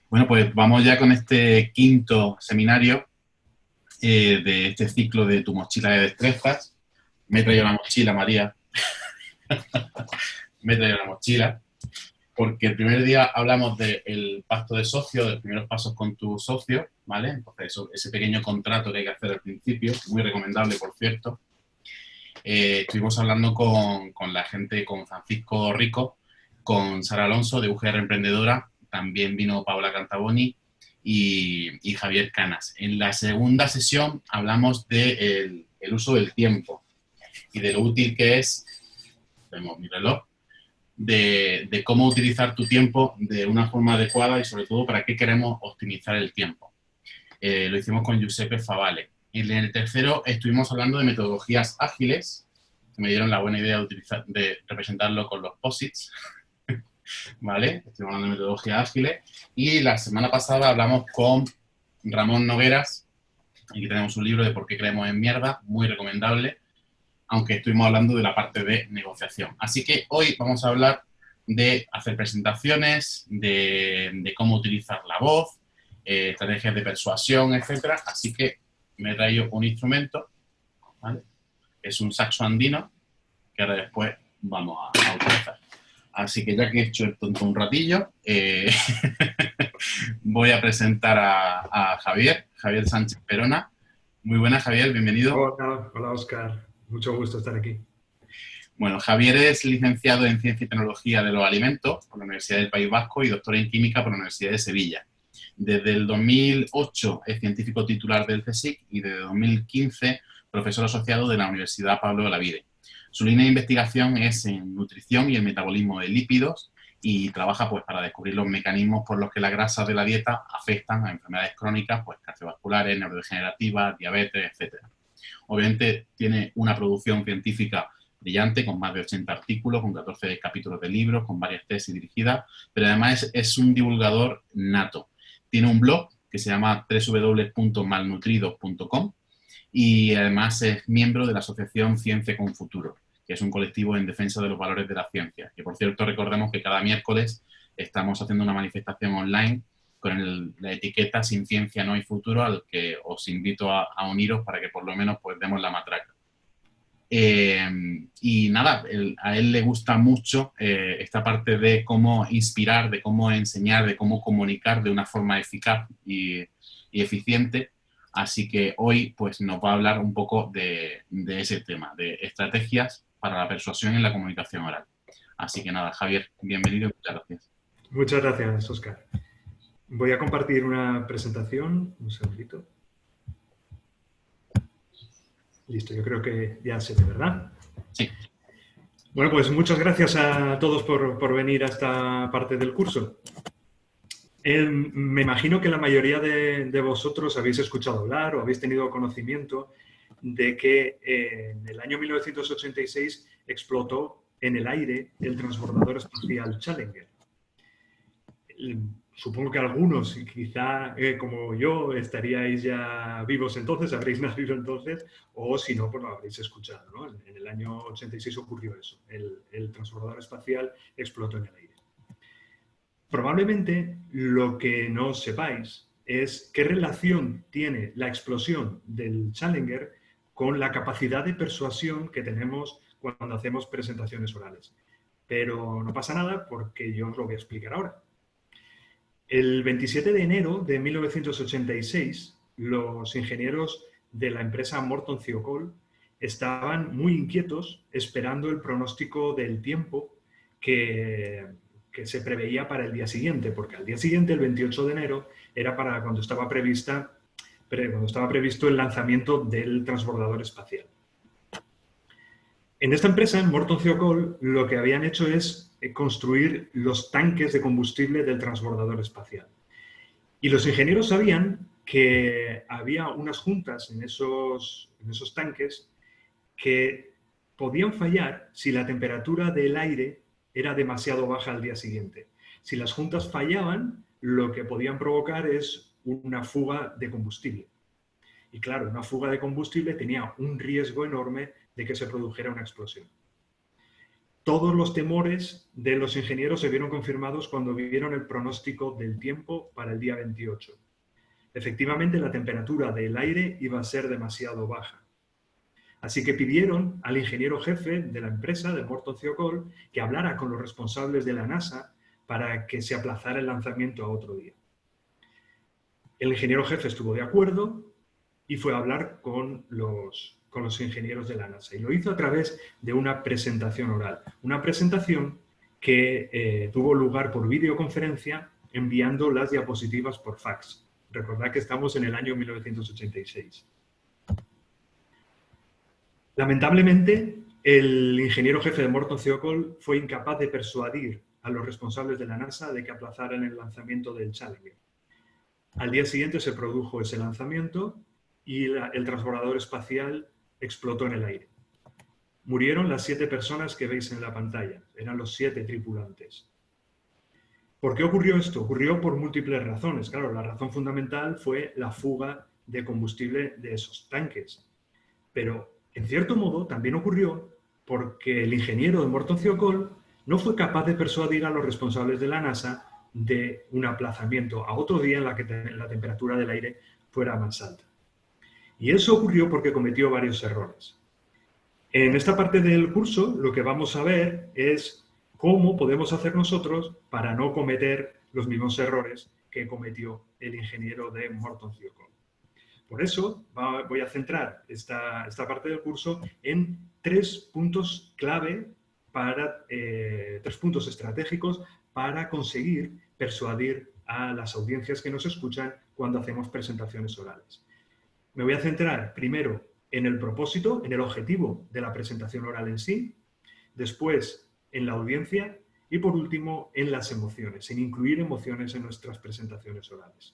Bueno, pues vamos ya con este quinto seminario de este ciclo de tu mochila de destrezas. Me he traído la mochila, María. Me he traído la mochila porque el primer día hablamos del pacto de socio, de los primeros pasos con tu socio, ¿vale? Entonces, ese pequeño contrato que hay que hacer al principio, muy recomendable, por cierto. Estuvimos hablando con la gente, con Francisco Rico, con Sara Alonso de UGR Emprendedora, también vino Paola Cantaboni y Javier Canas. En la segunda sesión hablamos del uso del tiempo y de lo útil que es, tenemos mi reloj, de cómo utilizar tu tiempo de una forma adecuada y sobre todo para qué queremos optimizar el tiempo. Lo hicimos con Giuseppe Favale. En el tercero estuvimos hablando de metodologías ágiles, que me dieron la buena idea de representarlo con los POSITs, ¿vale? Estuvimos hablando de metodologías ágiles. Y la semana pasada hablamos con Ramón Nogueras, aquí tenemos un libro de por qué creemos en mierda, muy recomendable, aunque estuvimos hablando de la parte de negociación. Así que hoy vamos a hablar de hacer presentaciones, de cómo utilizar la voz, estrategias de persuasión, etcétera. Así que me he traído un instrumento, ¿vale? Es un saxo andino, que ahora después vamos a utilizar. Así que ya que he hecho el tonto un ratillo, voy a presentar a Javier Sánchez Perona. Muy buenas, Javier, bienvenido. Hola, hola Oscar, mucho gusto estar aquí. Bueno, Javier es licenciado en Ciencia y Tecnología de los Alimentos por la Universidad del País Vasco y doctor en Química por la Universidad de Sevilla. Desde el 2008 es científico titular del CSIC y desde 2015 profesor asociado de la Universidad Pablo Olavide. Su línea de investigación es en nutrición y el metabolismo de lípidos y trabaja pues, para descubrir los mecanismos por los que las grasas de la dieta afectan a enfermedades crónicas, pues cardiovasculares, neurodegenerativas, diabetes, etc. Obviamente tiene una producción científica brillante, con más de 80 artículos, con 14 capítulos de libros, con varias tesis dirigidas, pero además es un divulgador nato. Tiene un blog que se llama www.malnutridos.com y además es miembro de la asociación Ciencia con Futuro, que es un colectivo en defensa de los valores de la ciencia. Que, por cierto, recordemos que cada miércoles estamos haciendo una manifestación online con la etiqueta Sin Ciencia No Hay Futuro, al que os invito a uniros para que por lo menos pues, demos la matraca. Y nada, a él le gusta mucho esta parte de cómo inspirar, de cómo enseñar, de cómo comunicar de una forma eficaz y eficiente. Así que hoy pues, nos va a hablar un poco de ese tema, de estrategias para la persuasión en la comunicación oral. Así que nada, Javier, bienvenido y muchas gracias. Muchas gracias, Oscar. Voy a compartir una presentación, un segundito. Listo, yo creo que ya se ve, ¿verdad? Sí. Bueno, pues muchas gracias a todos por venir a esta parte del curso. Me imagino que la mayoría de vosotros habéis escuchado hablar o habéis tenido conocimiento de que en el año 1986 explotó en el aire el transbordador espacial Challenger. Supongo que algunos, quizá como yo, estaríais ya vivos entonces, habréis nacido entonces, o si no, pues lo habréis escuchado, ¿no? En el año 86 ocurrió eso, el transbordador espacial explotó en el aire. Probablemente lo que no sepáis es qué relación tiene la explosión del Challenger con la capacidad de persuasión que tenemos cuando hacemos presentaciones orales. Pero no pasa nada porque yo os lo voy a explicar ahora. El 27 de enero de 1986, los ingenieros de la empresa Morton Thiokol estaban muy inquietos esperando el pronóstico del tiempo que se preveía para el día siguiente, porque al día siguiente, el 28 de enero, era para cuando estaba previsto el lanzamiento del transbordador espacial. En esta empresa, en Morton Thiokol, lo que habían hecho es construir los tanques de combustible del transbordador espacial. Y los ingenieros sabían que había unas juntas en esos tanques que podían fallar si la temperatura del aire era demasiado baja al día siguiente. Si las juntas fallaban, lo que podían provocar es una fuga de combustible. Y claro, una fuga de combustible tenía un riesgo enorme de que se produjera una explosión. todos los temores de los ingenieros se vieron confirmados cuando vieron el pronóstico del tiempo para el día 28. Efectivamente, la temperatura del aire iba a ser demasiado baja. Así que pidieron al ingeniero jefe de la empresa, de Morton Thiokol, que hablara con los responsables de la NASA para que se aplazara el lanzamiento a otro día. El ingeniero jefe estuvo de acuerdo y fue a hablar con los ingenieros de la NASA. Y lo hizo a través de una presentación oral. Una presentación que tuvo lugar por videoconferencia enviando las diapositivas por fax. Recordad que estamos en el año 1986. Lamentablemente, el ingeniero jefe de Morton Thiokol fue incapaz de persuadir a los responsables de la NASA de que aplazaran el lanzamiento del Challenger. Al día siguiente se produjo ese lanzamiento y el transbordador espacial explotó en el aire. Murieron las 7 personas que veis en la pantalla. Eran los 7 tripulantes. ¿Por qué ocurrió esto? Ocurrió por múltiples razones. Claro, la razón fundamental fue la fuga de combustible de esos tanques. Pero, en cierto modo, también ocurrió porque el ingeniero de Morton Thiokol no fue capaz de persuadir a los responsables de la NASA de un aplazamiento a otro día en la que la temperatura del aire fuera más alta. Y eso ocurrió porque cometió varios errores. En esta parte del curso lo que vamos a ver es cómo podemos hacer nosotros para no cometer los mismos errores que cometió el ingeniero de Morton Thiokol. Por eso voy a centrar esta parte del curso en 3 puntos clave, 3 puntos estratégicos para conseguir persuadir a las audiencias que nos escuchan cuando hacemos presentaciones orales. Me voy a centrar primero en el propósito, en el objetivo de la presentación oral en sí, después en la audiencia y por último en las emociones, en incluir emociones en nuestras presentaciones orales.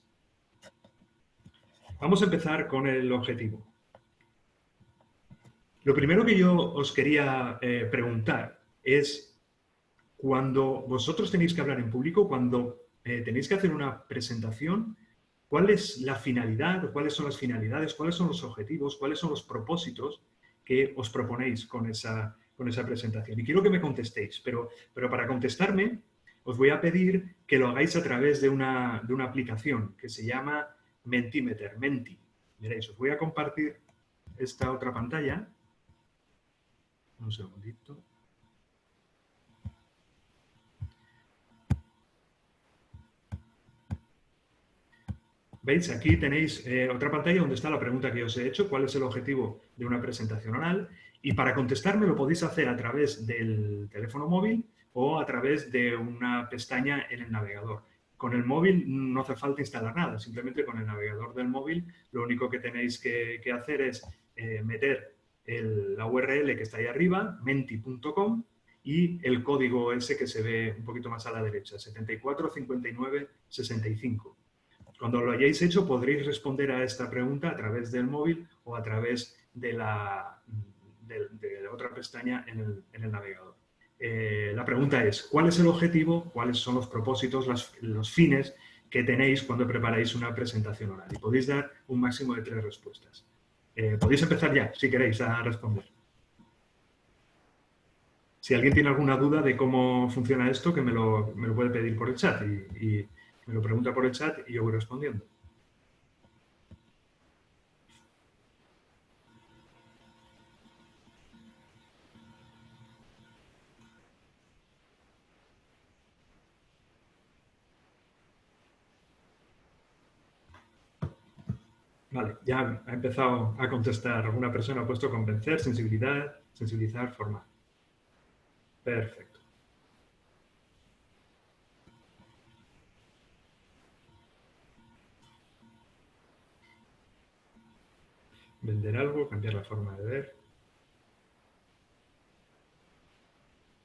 Vamos a empezar con el objetivo. Lo primero que yo os quería preguntar es, cuando vosotros tenéis que hablar en público, cuando tenéis que hacer una presentación, ¿cuál es la finalidad? ¿Cuáles son las finalidades? ¿Cuáles son los objetivos? ¿Cuáles son los propósitos que os proponéis con esa presentación? Y quiero que me contestéis, pero para contestarme os voy a pedir que lo hagáis a través de una aplicación que se llama Mentimeter, Menti. Miréis, os voy a compartir esta otra pantalla. Un segundito. ¿Veis? Aquí tenéis otra pantalla donde está la pregunta que os he hecho, ¿cuál es el objetivo de una presentación oral? Y para contestarme lo podéis hacer a través del teléfono móvil o a través de una pestaña en el navegador. Con el móvil no hace falta instalar nada, simplemente con el navegador del móvil lo único que tenéis que hacer es meter la URL que está ahí arriba, menti.com, y el código ese que se ve un poquito más a la derecha, 745965. Cuando lo hayáis hecho podréis responder a esta pregunta a través del móvil o a través de la otra pestaña en el navegador. La pregunta es, ¿cuál es el objetivo? ¿Cuáles son los propósitos, los fines que tenéis cuando preparáis una presentación oral? Y podéis dar un máximo de 3 respuestas. Podéis empezar ya, si queréis, a responder. Si alguien tiene alguna duda de cómo funciona esto, que me lo puede pedir por el chat y me lo pregunta por el chat y yo voy respondiendo. Vale, ya ha empezado a contestar. Alguna persona ha puesto convencer, sensibilizar, formar. Perfecto. Vender algo, cambiar la forma de ver.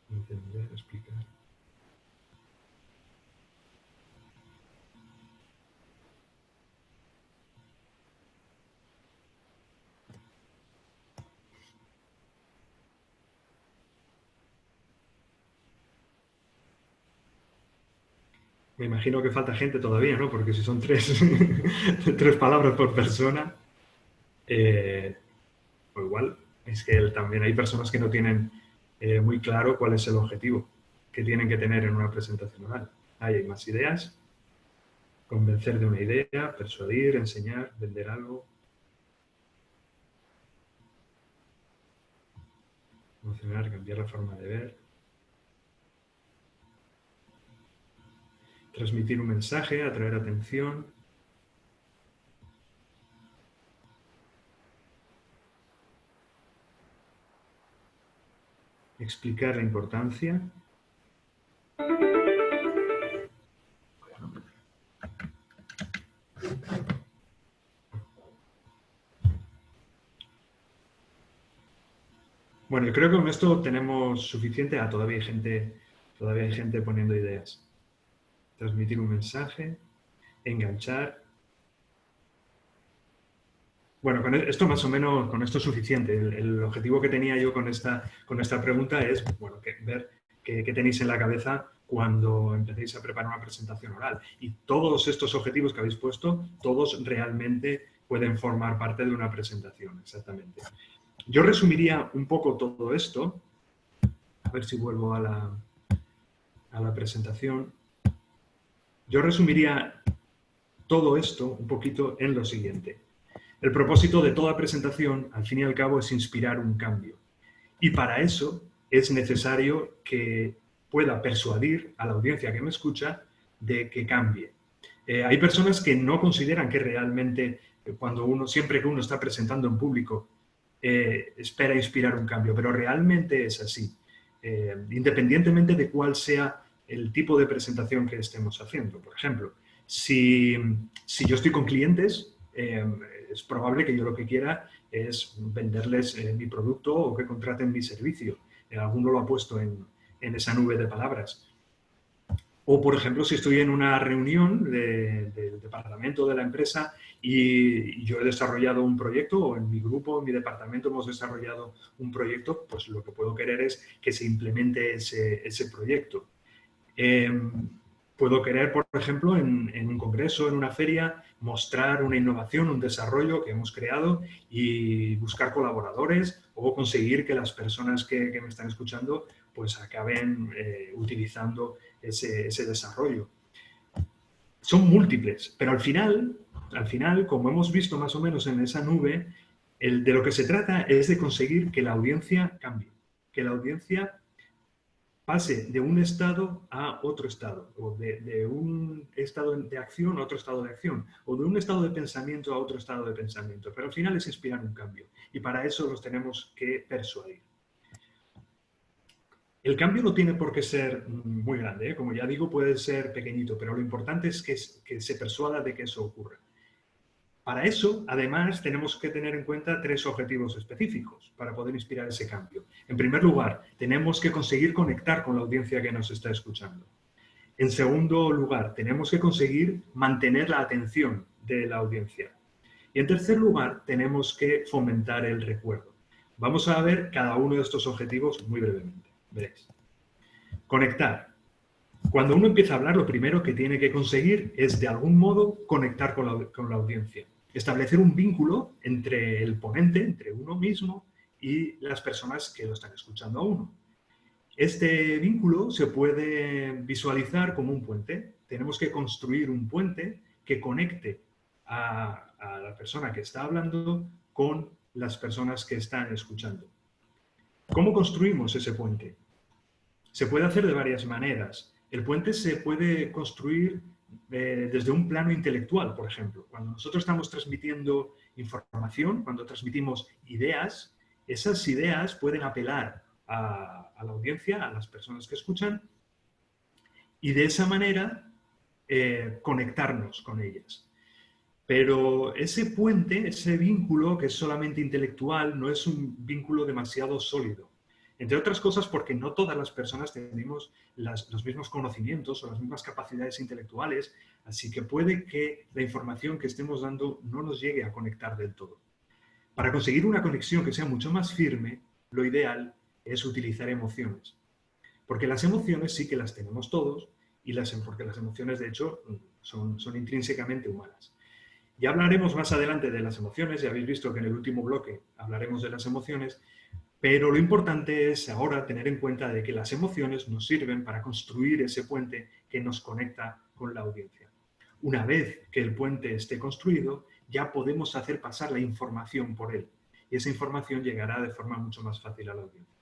Entender, explicar. Me imagino que falta gente todavía, ¿no? Porque si son 3 palabras por persona, o igual es que también hay personas que no tienen muy claro cuál es el objetivo que tienen que tener en una presentación oral. Ahí hay más ideas. Convencer de una idea, persuadir, enseñar, vender algo. Emocionar, cambiar la forma de ver. Transmitir un mensaje, atraer atención. Explicar la importancia. Bueno, yo creo que con esto tenemos suficiente. Todavía hay gente poniendo ideas. Transmitir un mensaje, enganchar. Bueno, con esto más o menos, con esto es suficiente. El objetivo que tenía yo con esta pregunta es, bueno, ver qué tenéis en la cabeza cuando empecéis a preparar una presentación oral. Y todos estos objetivos que habéis puesto, todos realmente pueden formar parte de una presentación, exactamente. Yo resumiría un poco todo esto. A ver si vuelvo a la presentación. Yo resumiría todo esto un poquito en lo siguiente. El propósito de toda presentación, al fin y al cabo, es inspirar un cambio. Y para eso es necesario que pueda persuadir a la audiencia que me escucha de que cambie. Hay personas que no consideran que realmente, siempre que uno está presentando en público, espera inspirar un cambio, pero realmente es así. Independientemente de cuál sea el tipo de presentación que estemos haciendo. Por ejemplo, si yo estoy con clientes, es probable que yo lo que quiera es venderles mi producto o que contraten mi servicio. Alguno lo ha puesto en esa nube de palabras. O, por ejemplo, si estoy en una reunión del departamento de la empresa y yo he desarrollado un proyecto, o en mi grupo, en mi departamento hemos desarrollado un proyecto, pues lo que puedo querer es que se implemente ese proyecto. Puedo querer, por ejemplo, en un congreso, en una feria, mostrar una innovación, un desarrollo que hemos creado y buscar colaboradores o conseguir que las personas que me están escuchando pues acaben utilizando ese desarrollo. Son múltiples, pero al final, como hemos visto más o menos en esa nube, de lo que se trata es de conseguir que la audiencia cambie, que la audiencia pase de un estado a otro estado, o de un estado de acción a otro estado de acción, o de un estado de pensamiento a otro estado de pensamiento. Pero al final es inspirar un cambio, y para eso los tenemos que persuadir. El cambio no tiene por qué ser muy grande, ¿eh? Como ya digo, puede ser pequeñito, pero lo importante es que se persuada de que eso ocurra. Para eso, además, tenemos que tener en cuenta 3 objetivos específicos para poder inspirar ese cambio. En primer lugar, tenemos que conseguir conectar con la audiencia que nos está escuchando. En segundo lugar, tenemos que conseguir mantener la atención de la audiencia. Y en tercer lugar, tenemos que fomentar el recuerdo. Vamos a ver cada uno de estos objetivos muy brevemente. Veréis. Conectar. Cuando uno empieza a hablar, lo primero que tiene que conseguir es, de algún modo, conectar con la audiencia. Establecer un vínculo entre el ponente, entre uno mismo y las personas que lo están escuchando a uno. Este vínculo se puede visualizar como un puente. Tenemos que construir un puente que conecte a la persona que está hablando con las personas que están escuchando. ¿Cómo construimos ese puente? Se puede hacer de varias maneras. El puente se puede construir desde un plano intelectual, por ejemplo. Cuando nosotros estamos transmitiendo información, cuando transmitimos ideas, esas ideas pueden apelar a la audiencia, a las personas que escuchan, y de esa manera conectarnos con ellas. Pero ese puente, ese vínculo que es solamente intelectual, no es un vínculo demasiado sólido. Entre otras cosas porque no todas las personas tenemos los mismos conocimientos o las mismas capacidades intelectuales, así que puede que la información que estemos dando no nos llegue a conectar del todo. Para conseguir una conexión que sea mucho más firme, lo ideal es utilizar emociones. Porque las emociones sí que las tenemos todos, porque las emociones, de hecho, son intrínsecamente humanas. Ya hablaremos más adelante de las emociones, ya habéis visto que en el último bloque hablaremos de las emociones, Pero lo importante es ahora tener en cuenta de que las emociones nos sirven para construir ese puente que nos conecta con la audiencia. Una vez que el puente esté construido, ya podemos hacer pasar la información por él. Y esa información llegará de forma mucho más fácil a la audiencia.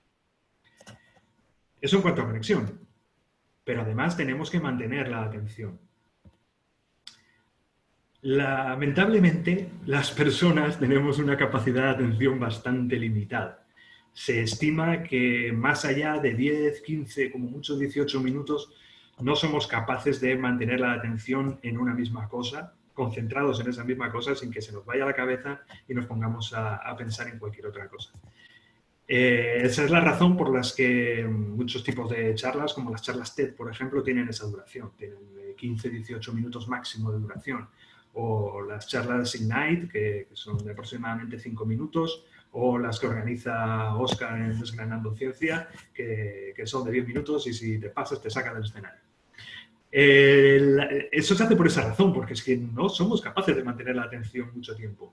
Eso en cuanto a conexión. Pero además tenemos que mantener la atención. Lamentablemente, las personas tenemos una capacidad de atención bastante limitada. Se estima que más allá de 10, 15, como mucho 18 minutos, no somos capaces de mantener la atención en una misma cosa, concentrados en esa misma cosa, sin que se nos vaya la cabeza y nos pongamos a pensar en cualquier otra cosa. Esa es la razón por la que muchos tipos de charlas, como las charlas TED, por ejemplo, tienen esa duración. Tienen 15-18 minutos máximo de duración. O las charlas Ignite, que son de aproximadamente 5 minutos, o las que organiza Oscar en Desgranando Ciencia, que son de 10 minutos y si te pasas te saca del escenario. Eso se hace por esa razón, porque es que no somos capaces de mantener la atención mucho tiempo.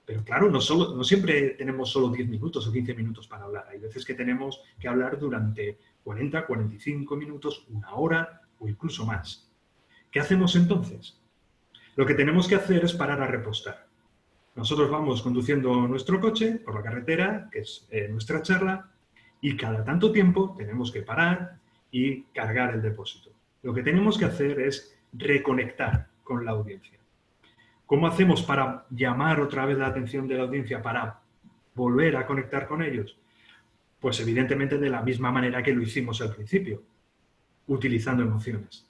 Pero claro, no siempre tenemos solo 10 minutos o 15 minutos para hablar. Hay veces que tenemos que hablar durante 40, 45 minutos, una hora o incluso más. ¿Qué hacemos entonces? Lo que tenemos que hacer es parar a repostar. Nosotros vamos conduciendo nuestro coche por la carretera, que es nuestra charla, y cada tanto tiempo tenemos que parar y cargar el depósito. Lo que tenemos que hacer es reconectar con la audiencia. ¿Cómo hacemos para llamar otra vez la atención de la audiencia, para volver a conectar con ellos? Pues evidentemente de la misma manera que lo hicimos al principio, utilizando emociones.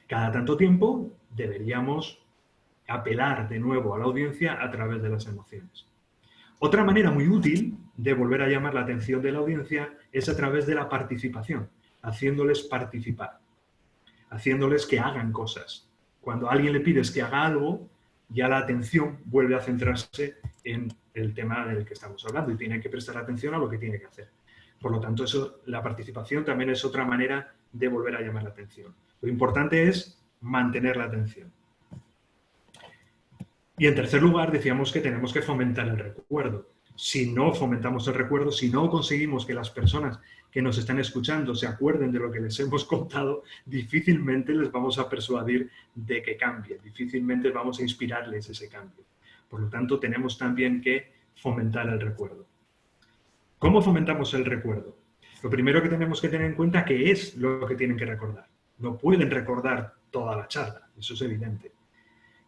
Cada tanto tiempo deberíamos apelar de nuevo a la audiencia a través de las emociones. Otra manera muy útil de volver a llamar la atención de la audiencia es a través de la participación, haciéndoles participar, haciéndoles que hagan cosas. Cuando a alguien le pides que haga algo, ya la atención vuelve a centrarse en el tema del que estamos hablando y tiene que prestar atención a lo que tiene que hacer. Por lo tanto, la participación también es otra manera de volver a llamar la atención. Lo importante es mantener la atención. Y en tercer lugar, decíamos que tenemos que fomentar el recuerdo. Si no fomentamos el recuerdo, si no conseguimos que las personas que nos están escuchando se acuerden de lo que les hemos contado, difícilmente les vamos a persuadir de que cambien, difícilmente vamos a inspirarles ese cambio. Por lo tanto, tenemos también que fomentar el recuerdo. ¿Cómo fomentamos el recuerdo? Lo primero que tenemos que tener en cuenta que es lo que tienen que recordar. No pueden recordar toda la charla, eso es evidente.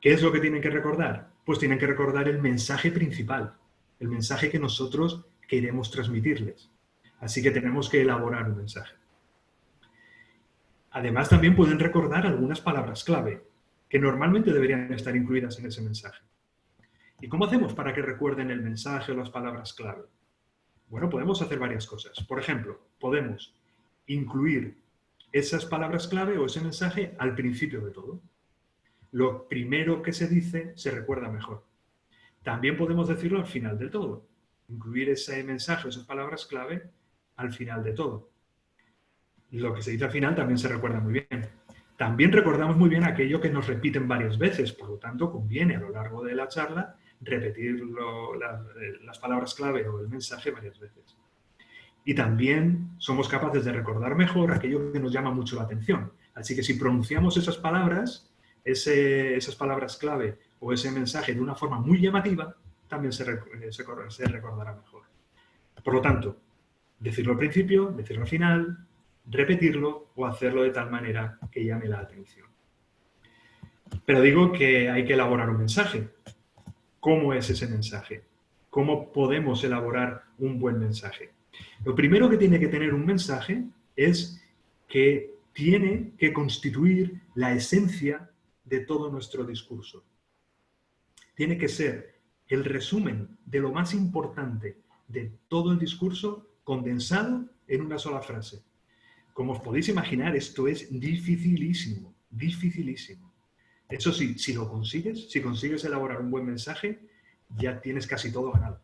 ¿Qué es lo que tienen que recordar? Pues tienen que recordar el mensaje principal, el mensaje que nosotros queremos transmitirles. Así que tenemos que elaborar un mensaje. Además, también pueden recordar algunas palabras clave que normalmente deberían estar incluidas en ese mensaje. ¿Y cómo hacemos para que recuerden el mensaje o las palabras clave? Bueno, podemos hacer varias cosas. Por ejemplo, podemos incluir esas palabras clave o ese mensaje al principio de todo. Lo primero que se dice se recuerda mejor. También podemos decirlo al final de todo. Incluir ese mensaje o esas palabras clave al final de todo. Lo que se dice al final también se recuerda muy bien. También recordamos muy bien aquello que nos repiten varias veces. Por lo tanto, conviene a lo largo de la charla repetir las palabras clave o el mensaje varias veces. Y también somos capaces de recordar mejor aquello que nos llama mucho la atención. Así que si pronunciamos esas palabras clave o ese mensaje de una forma muy llamativa, también se recordará mejor. Por lo tanto, decirlo al principio, decirlo al final, repetirlo o hacerlo de tal manera que llame la atención. Pero digo que hay que elaborar un mensaje. ¿Cómo es ese mensaje? ¿Cómo podemos elaborar un buen mensaje? Lo primero que tiene que tener un mensaje es que tiene que constituir la esencia de todo nuestro discurso. Tiene que ser el resumen de lo más importante de todo el discurso condensado en una sola frase. Como os podéis imaginar, esto es dificilísimo, dificilísimo. Eso sí, si lo consigues, si consigues elaborar un buen mensaje, ya tienes casi todo ganado.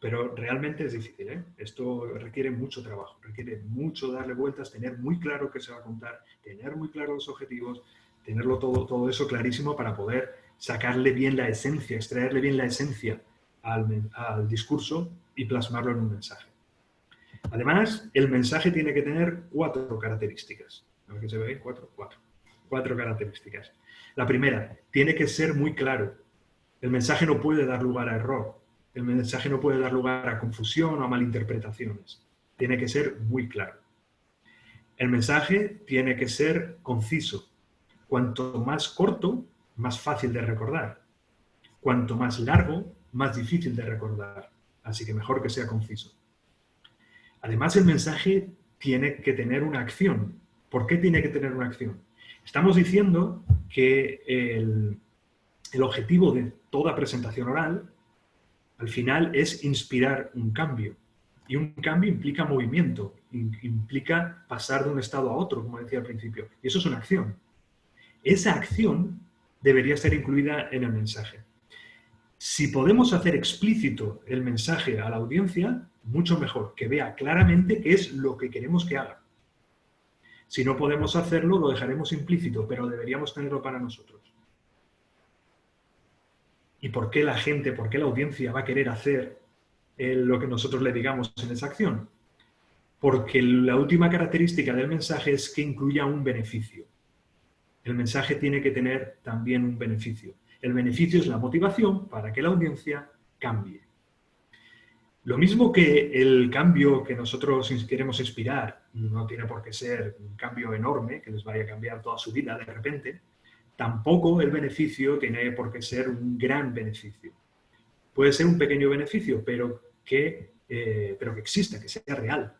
Pero realmente es difícil, ¿eh? Esto requiere mucho trabajo, requiere mucho darle vueltas, tener muy claro qué se va a contar, tener muy claros los objetivos, tenerlo todo eso clarísimo para poder sacarle bien la esencia, extraerle bien la esencia al discurso y plasmarlo en un mensaje. Además, el mensaje tiene que tener 4 características. A ver que se ve, 4 características. La primera, tiene que ser muy claro. El mensaje no puede dar lugar a error. El mensaje no puede dar lugar a confusión o a malinterpretaciones. Tiene que ser muy claro. El mensaje tiene que ser conciso. Cuanto más corto, más fácil de recordar. Cuanto más largo, más difícil de recordar. Así que mejor que sea conciso. Además, el mensaje tiene que tener una acción. ¿Por qué tiene que tener una acción? Estamos diciendo que el objetivo de toda presentación oral, al final, es inspirar un cambio. Y un cambio implica movimiento, implica pasar de un estado a otro, como decía al principio. Y eso es una acción. Esa acción debería estar incluida en el mensaje. Si podemos hacer explícito el mensaje a la audiencia, mucho mejor, que vea claramente qué es lo que queremos que haga. Si no podemos hacerlo, lo dejaremos implícito, pero deberíamos tenerlo para nosotros. ¿Y por qué la gente, por qué la audiencia va a querer hacer lo que nosotros le digamos en esa acción? Porque la última característica del mensaje es que incluya un beneficio. El mensaje tiene que tener también un beneficio. El beneficio es la motivación para que la audiencia cambie. Lo mismo que el cambio que nosotros queremos inspirar no tiene por qué ser un cambio enorme, que les vaya a cambiar toda su vida de repente, tampoco el beneficio tiene por qué ser un gran beneficio. Puede ser un pequeño beneficio, pero que exista, que sea real.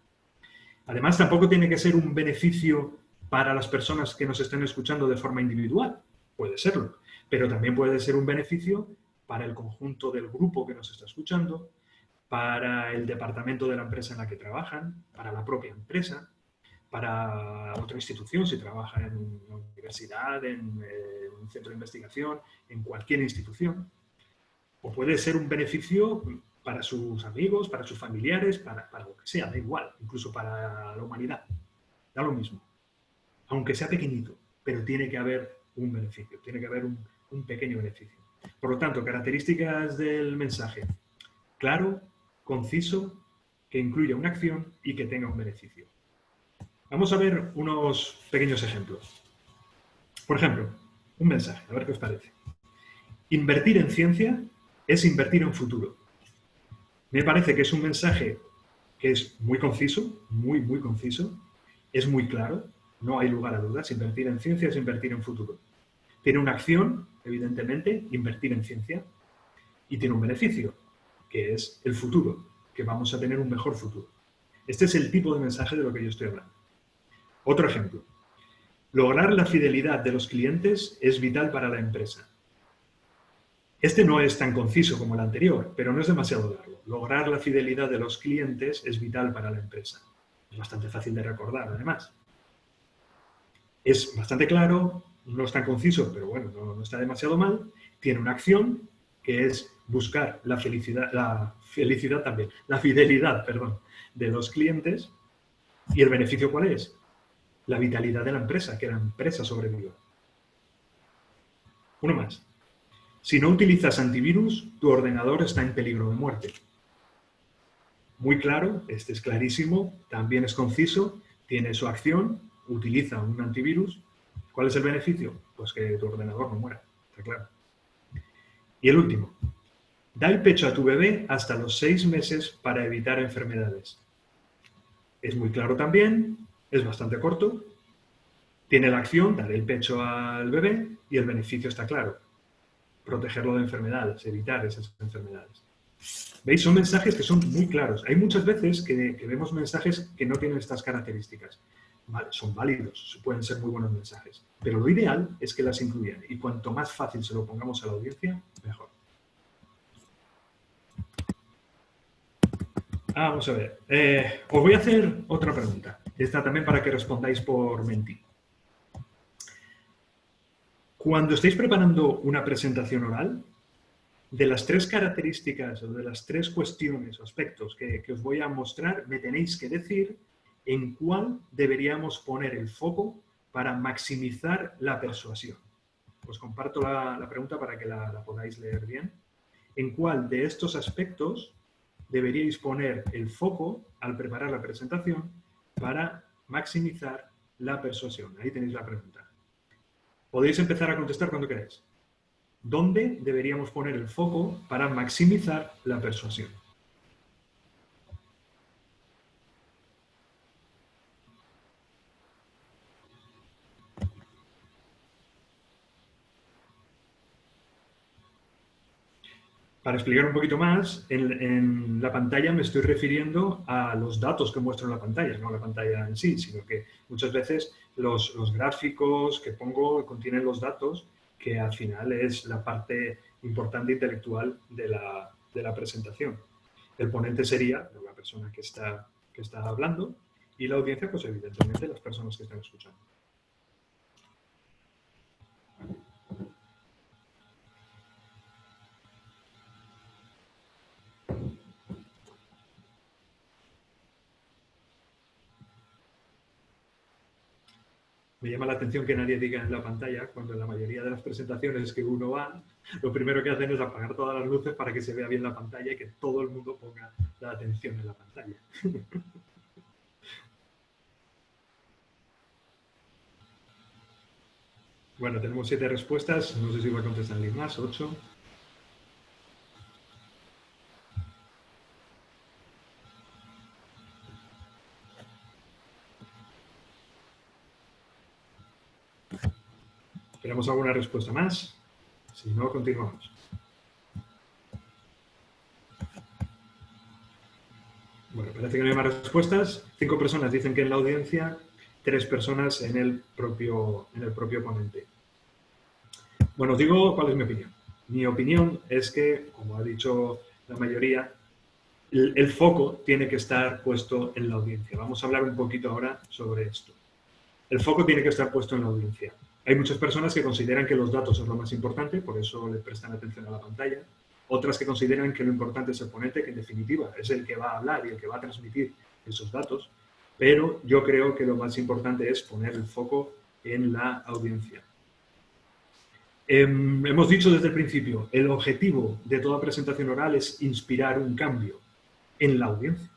Además, tampoco tiene que ser un beneficio para las personas que nos estén escuchando de forma individual. Puede serlo, pero también puede ser un beneficio para el conjunto del grupo que nos está escuchando, para el departamento de la empresa en la que trabajan, para la propia empresa, para otra institución, si trabaja en una universidad, en un centro de investigación, en cualquier institución. O puede ser un beneficio para sus amigos, para sus familiares, para lo que sea, da igual, incluso para la humanidad. Da lo mismo. Aunque sea pequeñito, pero tiene que haber un beneficio, tiene que haber un pequeño beneficio. Por lo tanto, características del mensaje. Claro, conciso, que incluya una acción y que tenga un beneficio. Vamos a ver unos pequeños ejemplos. Por ejemplo, un mensaje, a ver qué os parece. Invertir en ciencia es invertir en futuro. Me parece que es un mensaje que es muy conciso, muy conciso, es muy claro, no hay lugar a dudas, invertir en ciencia es invertir en futuro. Tiene una acción, evidentemente, invertir en ciencia, y tiene un beneficio, que es el futuro, que vamos a tener un mejor futuro. Este es el tipo de mensaje de lo que yo estoy hablando. Otro ejemplo. Lograr la fidelidad de los clientes es vital para la empresa. Este no es tan conciso como el anterior, pero no es demasiado largo. Lograr la fidelidad de los clientes es vital para la empresa. Es bastante fácil de recordar, además. Es bastante claro, no es tan conciso, pero bueno, no está demasiado mal. Tiene una acción que es buscar la fidelidad de los clientes. ¿Y el beneficio cuál es? La vitalidad de la empresa, que la empresa sobreviva. Uno más. Si no utilizas antivirus, tu ordenador está en peligro de muerte. Muy claro, este es clarísimo, también es conciso, tiene su acción, utiliza un antivirus. ¿Cuál es el beneficio? Pues que tu ordenador no muera, está claro. Y el último. Da el pecho a tu bebé hasta los 6 meses para evitar enfermedades. Es muy claro también, es bastante corto, tiene la acción, dar el pecho al bebé y el beneficio está claro. Protegerlo de enfermedades, evitar esas enfermedades. ¿Veis? Son mensajes que son muy claros. Hay muchas veces que vemos mensajes que no tienen estas características. Vale, son válidos, pueden ser muy buenos mensajes, pero lo ideal es que las incluyan y cuanto más fácil se lo pongamos a la audiencia, mejor. Vamos a ver. Os voy a hacer otra pregunta. Esta también para que respondáis por Menti. Cuando estéis preparando una presentación oral, de las 3 características o de las 3 cuestiones o aspectos que os voy a mostrar, me tenéis que decir en cuál deberíamos poner el foco para maximizar la persuasión. Os comparto la pregunta para que la podáis leer bien. ¿En cuál de estos aspectos deberíais poner el foco al preparar la presentación para maximizar la persuasión? Ahí tenéis la pregunta. Podéis empezar a contestar cuando queráis. ¿Dónde deberíamos poner el foco para maximizar la persuasión? Para explicar un poquito más, en la pantalla me estoy refiriendo a los datos que muestro en la pantalla, no a la pantalla en sí, sino que muchas veces los gráficos que pongo contienen los datos, que al final es la parte importante intelectual de la presentación. El ponente sería la persona que está hablando y la audiencia, pues evidentemente las personas que están escuchando. Me llama la atención que nadie diga en la pantalla, cuando en la mayoría de las presentaciones que uno va, lo primero que hacen es apagar todas las luces para que se vea bien la pantalla y que todo el mundo ponga la atención en la pantalla. Bueno, tenemos 7 respuestas. No sé si va a contestar alguien más. 8. ¿Esperamos alguna respuesta más? Si no, continuamos. Bueno, parece que no hay más respuestas. 5 personas dicen que en la audiencia, 3 personas en el propio ponente. Bueno, os digo cuál es mi opinión. Mi opinión es que, como ha dicho la mayoría, el foco tiene que estar puesto en la audiencia. Vamos a hablar un poquito ahora sobre esto. El foco tiene que estar puesto en la audiencia. Hay muchas personas que consideran que los datos son lo más importante, por eso le prestan atención a la pantalla. Otras que consideran que lo importante es el ponente, que en definitiva es el que va a hablar y el que va a transmitir esos datos. Pero yo creo que lo más importante es poner el foco en la audiencia. Hemos dicho desde el principio, el objetivo de toda presentación oral es inspirar un cambio en la audiencia.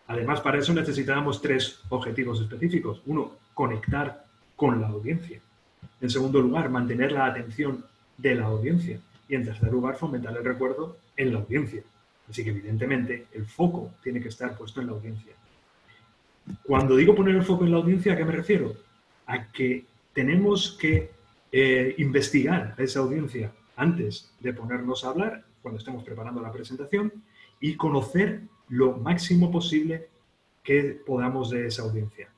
Además, para eso necesitábamos 3 objetivos específicos. 1, conectar con la audiencia. En segundo lugar, mantener la atención de la audiencia. Y en tercer lugar, fomentar el recuerdo en la audiencia. Así que, evidentemente, el foco tiene que estar puesto en la audiencia. Cuando digo poner el foco en la audiencia, ¿a qué me refiero? A que tenemos que investigar a esa audiencia antes de ponernos a hablar, cuando estemos preparando la presentación, y conocer lo máximo posible que podamos de esa audiencia.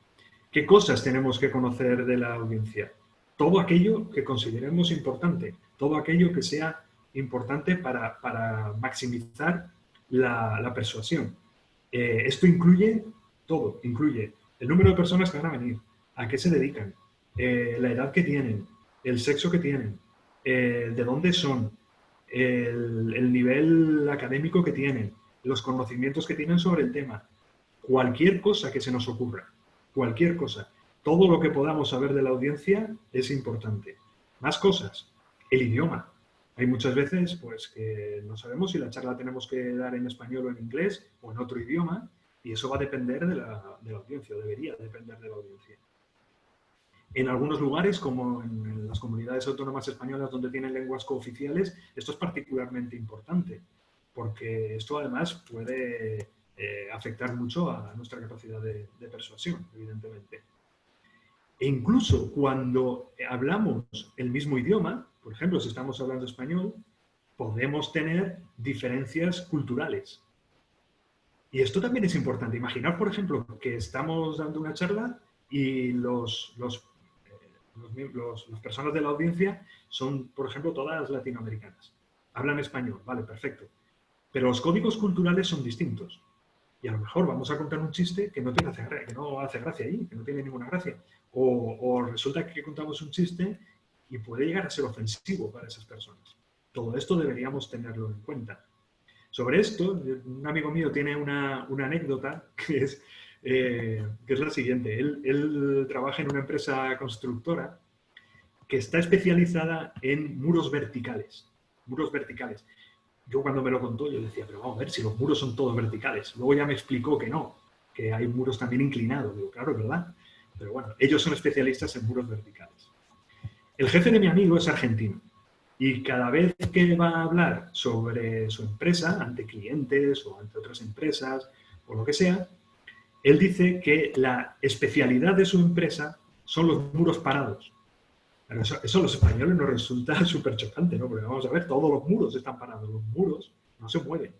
¿Qué cosas tenemos que conocer de la audiencia? Todo aquello que consideremos importante, todo aquello que sea importante para maximizar la persuasión. Esto incluye todo, incluye el número de personas que van a venir, a qué se dedican, la edad que tienen, el sexo que tienen, de dónde son, el nivel académico que tienen, los conocimientos que tienen sobre el tema, cualquier cosa que se nos ocurra, cualquier cosa. Todo lo que podamos saber de la audiencia es importante. Más cosas, el idioma. Hay muchas veces pues, que no sabemos si la charla tenemos que dar en español o en inglés o en otro idioma, y eso va a depender de la audiencia, o debería depender de la audiencia. En algunos lugares, como en las comunidades autónomas españolas donde tienen lenguas cooficiales, esto es particularmente importante, porque esto además puede afectar mucho a nuestra capacidad de persuasión, evidentemente. E incluso cuando hablamos el mismo idioma, por ejemplo, si estamos hablando español, podemos tener diferencias culturales. Y esto también es importante. Imaginar, por ejemplo, que estamos dando una charla y las personas de la audiencia son, por ejemplo, todas latinoamericanas. Hablan español, vale, perfecto. Pero los códigos culturales son distintos. Y a lo mejor vamos a contar un chiste que no hace gracia ahí, que no tiene ninguna gracia. O resulta que contamos un chiste y puede llegar a ser ofensivo para esas personas. Todo esto deberíamos tenerlo en cuenta. Sobre esto, un amigo mío tiene una anécdota que es la siguiente. Él trabaja en una empresa constructora que está especializada en muros verticales. Muros verticales. yo cuando me lo contó, yo decía, pero vamos a ver, si los muros son todos verticales. Luego ya me explicó que no, que hay muros también inclinados. Digo, claro, es verdad. Pero bueno, ellos son especialistas en muros verticales. El jefe de mi amigo es argentino. Y cada vez que va a hablar sobre su empresa, ante clientes o ante otras empresas o lo que sea, él dice que la especialidad de su empresa son los muros parados. Pero eso a los españoles nos resulta súper chocante, ¿no? Porque vamos a ver, todos los muros están parados, los muros no se mueven.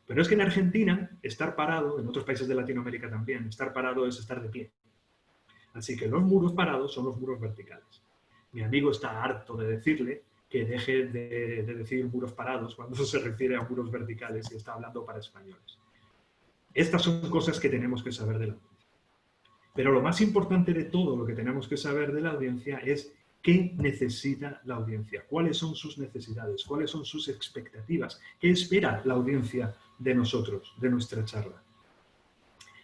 Pero es que en Argentina, estar parado, en otros países de Latinoamérica también, estar parado es estar de pie. Así que los muros parados son los muros verticales. Mi amigo está harto de decirle que deje de decir muros parados cuando se refiere a muros verticales y está hablando para españoles. Estas son cosas que tenemos que saber de la audiencia. Pero lo más importante de todo lo que tenemos que saber de la audiencia es qué necesita la audiencia, cuáles son sus necesidades, cuáles son sus expectativas, qué espera la audiencia de nosotros, de nuestra charla.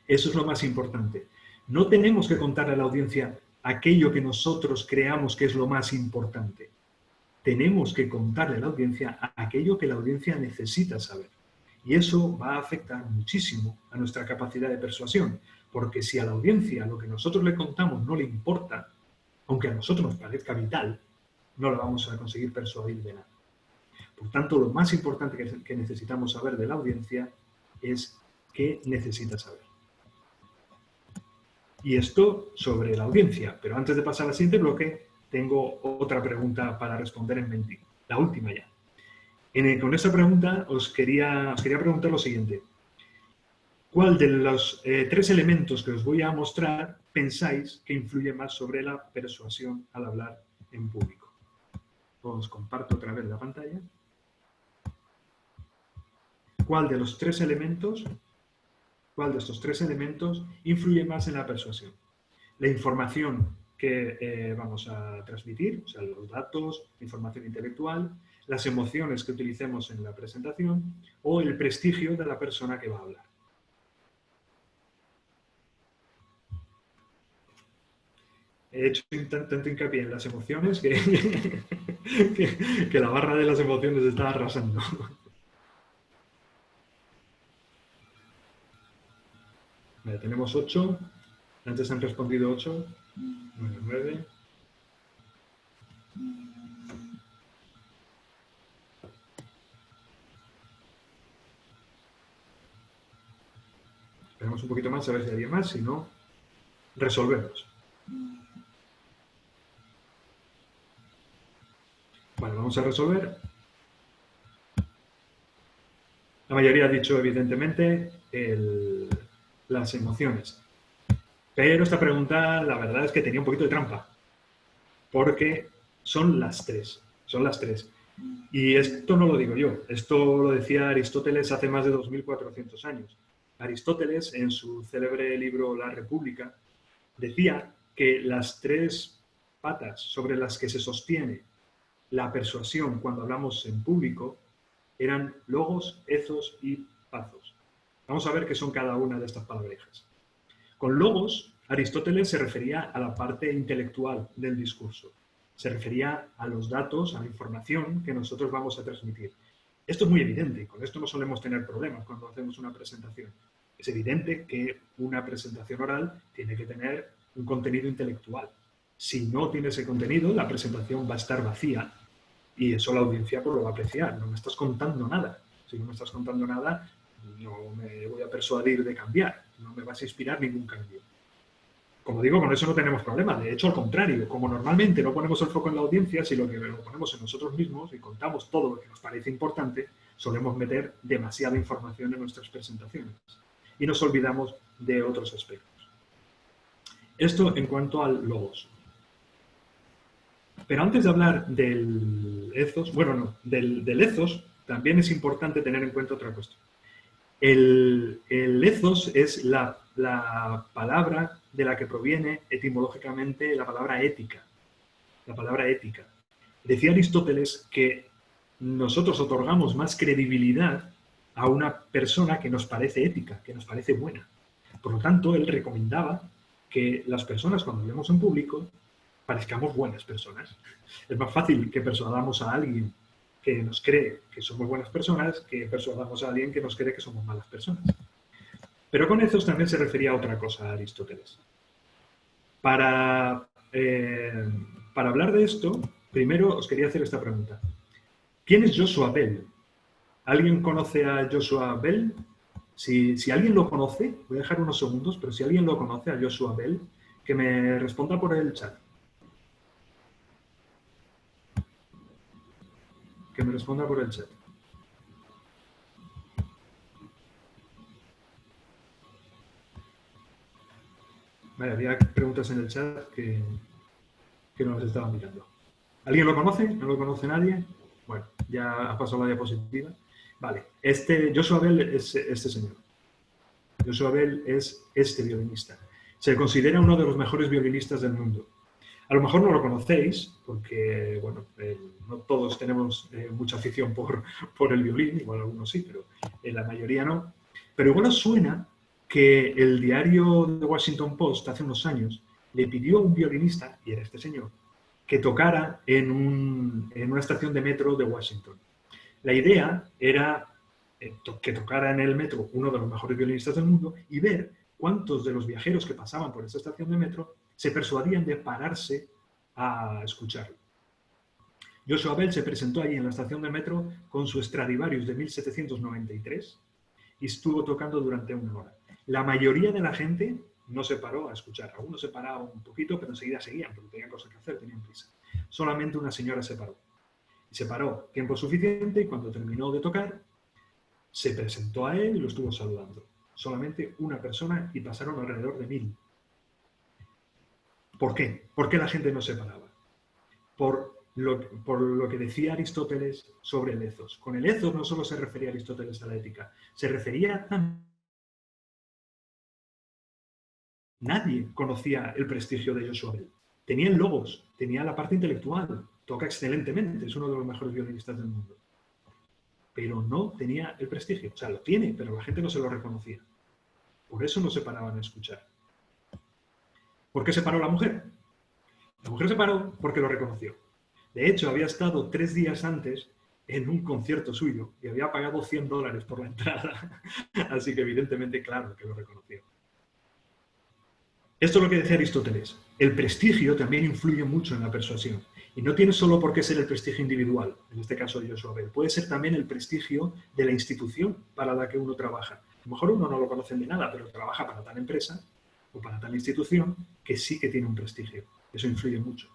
Eso es lo más importante. No tenemos que contarle a la audiencia aquello que nosotros creamos que es lo más importante. Tenemos que contarle a la audiencia aquello que la audiencia necesita saber. Y eso va a afectar muchísimo a nuestra capacidad de persuasión, porque si a la audiencia lo que nosotros le contamos no le importa, aunque a nosotros nos parezca vital, no la vamos a conseguir persuadir de nada. Por tanto, lo más importante que necesitamos saber de la audiencia es qué necesita saber. Y esto sobre la audiencia, pero antes de pasar al siguiente bloque, tengo otra pregunta para responder en mente, la última ya. Con esta pregunta os quería preguntar lo siguiente. ¿Cuál de los 3 elementos que os voy a mostrar pensáis que influye más sobre la persuasión al hablar en público? Os comparto otra vez la pantalla. ¿Cuál de estos 3 elementos influye más en la persuasión? La información que vamos a transmitir, o sea, los datos, información intelectual, las emociones que utilicemos en la presentación o el prestigio de la persona que va a hablar. He hecho tanto hincapié en las emociones que la barra de las emociones está arrasando. Vale, tenemos 8. Antes han respondido 8. 9. Esperamos un poquito más a ver si hay alguien más. Si no, resolvemos. Vale, vamos a resolver. La mayoría ha dicho, evidentemente, las emociones. Pero esta pregunta, la verdad es que tenía un poquito de trampa. Porque son las 3. Son las 3. Y esto no lo digo yo. Esto lo decía Aristóteles hace más de 2400 años. Aristóteles, en su célebre libro La República, decía que las 3 patas sobre las que se sostiene la persuasión cuando hablamos en público eran logos, ethos y pathos. Vamos a ver qué son cada una de estas palabrejas. Con logos, Aristóteles se refería a la parte intelectual del discurso. Se refería a los datos, a la información que nosotros vamos a transmitir. Esto es muy evidente, con esto no solemos tener problemas cuando hacemos una presentación. Es evidente que una presentación oral tiene que tener un contenido intelectual. Si no tiene ese contenido, la presentación va a estar vacía y eso la audiencia pues lo va a apreciar. No me estás contando nada. Si no me estás contando nada, no me voy a persuadir de cambiar. No me vas a inspirar ningún cambio. Como digo, con eso no tenemos problema. De hecho, al contrario, como normalmente no ponemos el foco en la audiencia, sino que lo ponemos en nosotros mismos y contamos todo lo que nos parece importante, solemos meter demasiada información en nuestras presentaciones y nos olvidamos de otros aspectos. Esto en cuanto al logos. Pero antes de hablar del ethos, del ethos, también es importante tener en cuenta otra cuestión. El ethos es la palabra de la que proviene etimológicamente la palabra ética. La palabra ética. Decía Aristóteles que nosotros otorgamos más credibilidad a una persona que nos parece ética, que nos parece buena. Por lo tanto, él recomendaba que las personas, cuando hablemos en público, parezcamos buenas personas. Es más fácil que persuadamos a alguien que nos cree que somos buenas personas que persuadamos a alguien que nos cree que somos malas personas. Pero con ethos también se refería a otra cosa Aristóteles. Para hablar de esto, primero os quería hacer esta pregunta. ¿Quién es Joshua Bell? ¿Alguien conoce a Joshua Bell? Si alguien lo conoce, voy a dejar unos segundos, pero si alguien lo conoce a Joshua Bell, que me responda por el chat. Que me responda por el chat. Vale, había preguntas en el chat que no las estaba mirando. ¿Alguien lo conoce? ¿No lo conoce nadie? Bueno, ya ha pasado la diapositiva. Vale, Joshua Bell es este señor. Joshua Bell es este violinista. Se considera uno de los mejores violinistas del mundo. A lo mejor no lo conocéis, porque, bueno, no todos tenemos mucha afición por el violín, igual algunos sí, pero la mayoría no. Pero igual os suena que el diario The Washington Post hace unos años le pidió a un violinista, y era este señor, que tocara en una estación de metro de Washington. La idea era que tocara en el metro uno de los mejores violinistas del mundo y ver cuántos de los viajeros que pasaban por esa estación de metro se persuadían de pararse a escucharlo. Joshua Bell se presentó allí en la estación de metro con su Stradivarius de 1793 y estuvo tocando durante 1 hora. La mayoría de la gente no se paró a escuchar. Algunos se paraban un poquito, pero enseguida seguían porque tenían cosas que hacer, tenían prisa. Solamente una señora se paró. Y se paró tiempo suficiente y cuando terminó de tocar, se presentó a él y lo estuvo saludando. Solamente una persona y pasaron alrededor de 1000. ¿Por qué? ¿Por qué la gente no se paraba? Por lo que decía Aristóteles sobre el ethos. Con el ethos no solo se refería Aristóteles a la ética, se refería a... Nadie conocía el prestigio de Joshua Bell. Tenía el logos, tenía la parte intelectual, toca excelentemente, es uno de los mejores violinistas del mundo. Pero no tenía el prestigio. O sea, lo tiene, pero la gente no se lo reconocía. Por eso no se paraban a escuchar. ¿Por qué se paró la mujer? La mujer se paró porque lo reconoció. De hecho, había estado 3 días antes en un concierto suyo y había pagado $100 por la entrada. Así que evidentemente, claro que lo reconoció. Esto es lo que decía Aristóteles. El prestigio también influye mucho en la persuasión. Y no tiene solo por qué ser el prestigio individual, en este caso de Joshua Bell. Puede ser también el prestigio de la institución para la que uno trabaja. A lo mejor uno no lo conoce de nada, pero trabaja para tal empresa o para tal institución que sí que tiene un prestigio. Eso influye mucho.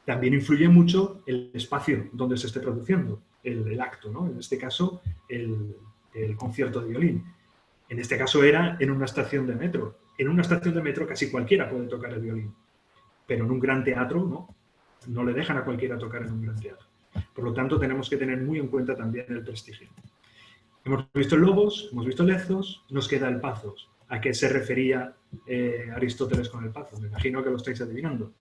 También influye mucho el espacio donde se esté produciendo el acto, ¿no? En este caso, el concierto de violín. En este caso era en una estación de metro. En una estación de metro casi cualquiera puede tocar el violín, pero en un gran teatro no le dejan a cualquiera tocar en un gran teatro. Por lo tanto, tenemos que tener muy en cuenta también el prestigio. Hemos visto el logos, hemos visto el ethos, nos queda el pathos. ¿A qué se refería Aristóteles con el pathos? Me imagino que lo estáis adivinando.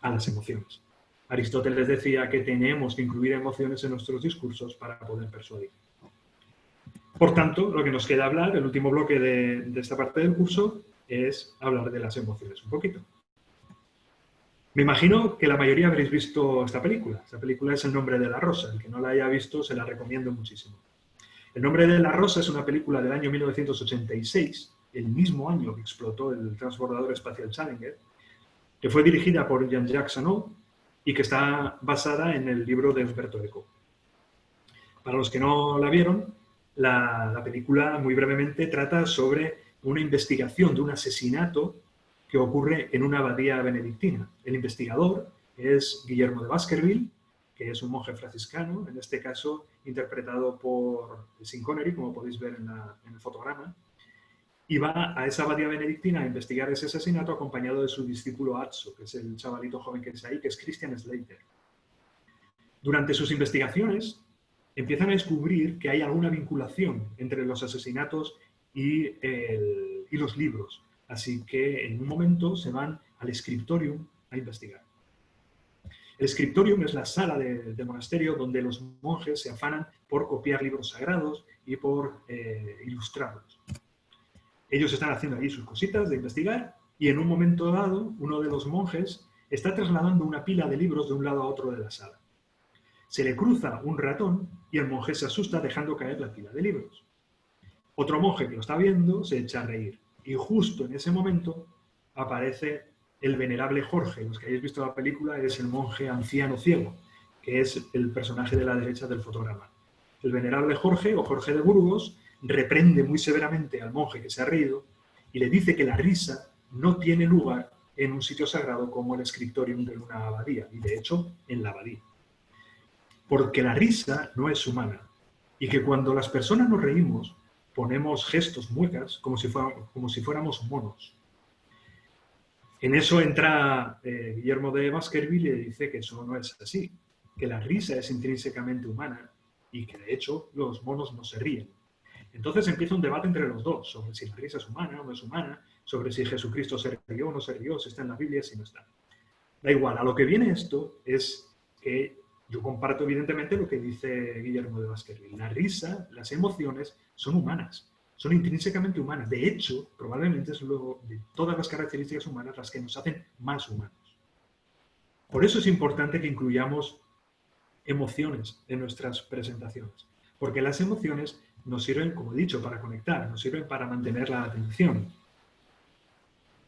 A las emociones. Aristóteles decía que tenemos que incluir emociones en nuestros discursos para poder persuadir. Por tanto, lo que nos queda hablar, el último bloque de esta parte del curso, es hablar de las emociones un poquito. Me imagino que la mayoría habréis visto esta película. Esta película es El nombre de la rosa. El que no la haya visto se la recomiendo muchísimo. El nombre de la rosa es una película del año 1986, el mismo año que explotó el transbordador espacial Challenger, que fue dirigida por Jean-Jacques Annaud y que está basada en el libro de Umberto Eco. Para los que no la vieron, la película, muy brevemente, trata sobre una investigación de un asesinato que ocurre en una abadía benedictina. El investigador es Guillermo de Baskerville, que es un monje franciscano, en este caso interpretado por Sean Connery, como podéis ver en el fotograma, y va a esa abadía benedictina a investigar ese asesinato acompañado de su discípulo Atso, que es el chavalito joven que es ahí, que es Christian Slater. Durante sus investigaciones empiezan a descubrir que hay alguna vinculación entre los asesinatos y los libros. Así que en un momento se van al scriptorium a investigar. El scriptorium es la sala del monasterio donde los monjes se afanan por copiar libros sagrados y por ilustrarlos. Ellos están haciendo allí sus cositas de investigar y en un momento dado uno de los monjes está trasladando una pila de libros de un lado a otro de la sala. Se le cruza un ratón y el monje se asusta dejando caer la pila de libros. Otro monje que lo está viendo se echa a reír. Y justo en ese momento aparece el venerable Jorge. Los que hayáis visto la película es el monje anciano ciego, que es el personaje de la derecha del fotograma. El venerable Jorge, o Jorge de Burgos, reprende muy severamente al monje que se ha reído y le dice que la risa no tiene lugar en un sitio sagrado como el scriptorium de una abadía, y de hecho en la abadía. Porque la risa no es humana, y que cuando las personas nos reímos ponemos gestos, muecas, como si fuéramos monos. En eso entra Guillermo de Baskerville y dice que eso no es así, que la risa es intrínsecamente humana y que de hecho los monos no se ríen. Entonces empieza un debate entre los dos sobre si la risa es humana o no es humana, sobre si Jesucristo se rió o no se rió, si está en la Biblia, si no está. Da igual, a lo que viene esto es que yo comparto evidentemente lo que dice Guillermo de Baskerville. La risa, las emociones son humanas, son intrínsecamente humanas. De hecho, probablemente es luego de todas las características humanas las que nos hacen más humanos. Por eso es importante que incluyamos emociones en nuestras presentaciones, porque las emociones nos sirven, como he dicho, para conectar, nos sirven para mantener la atención.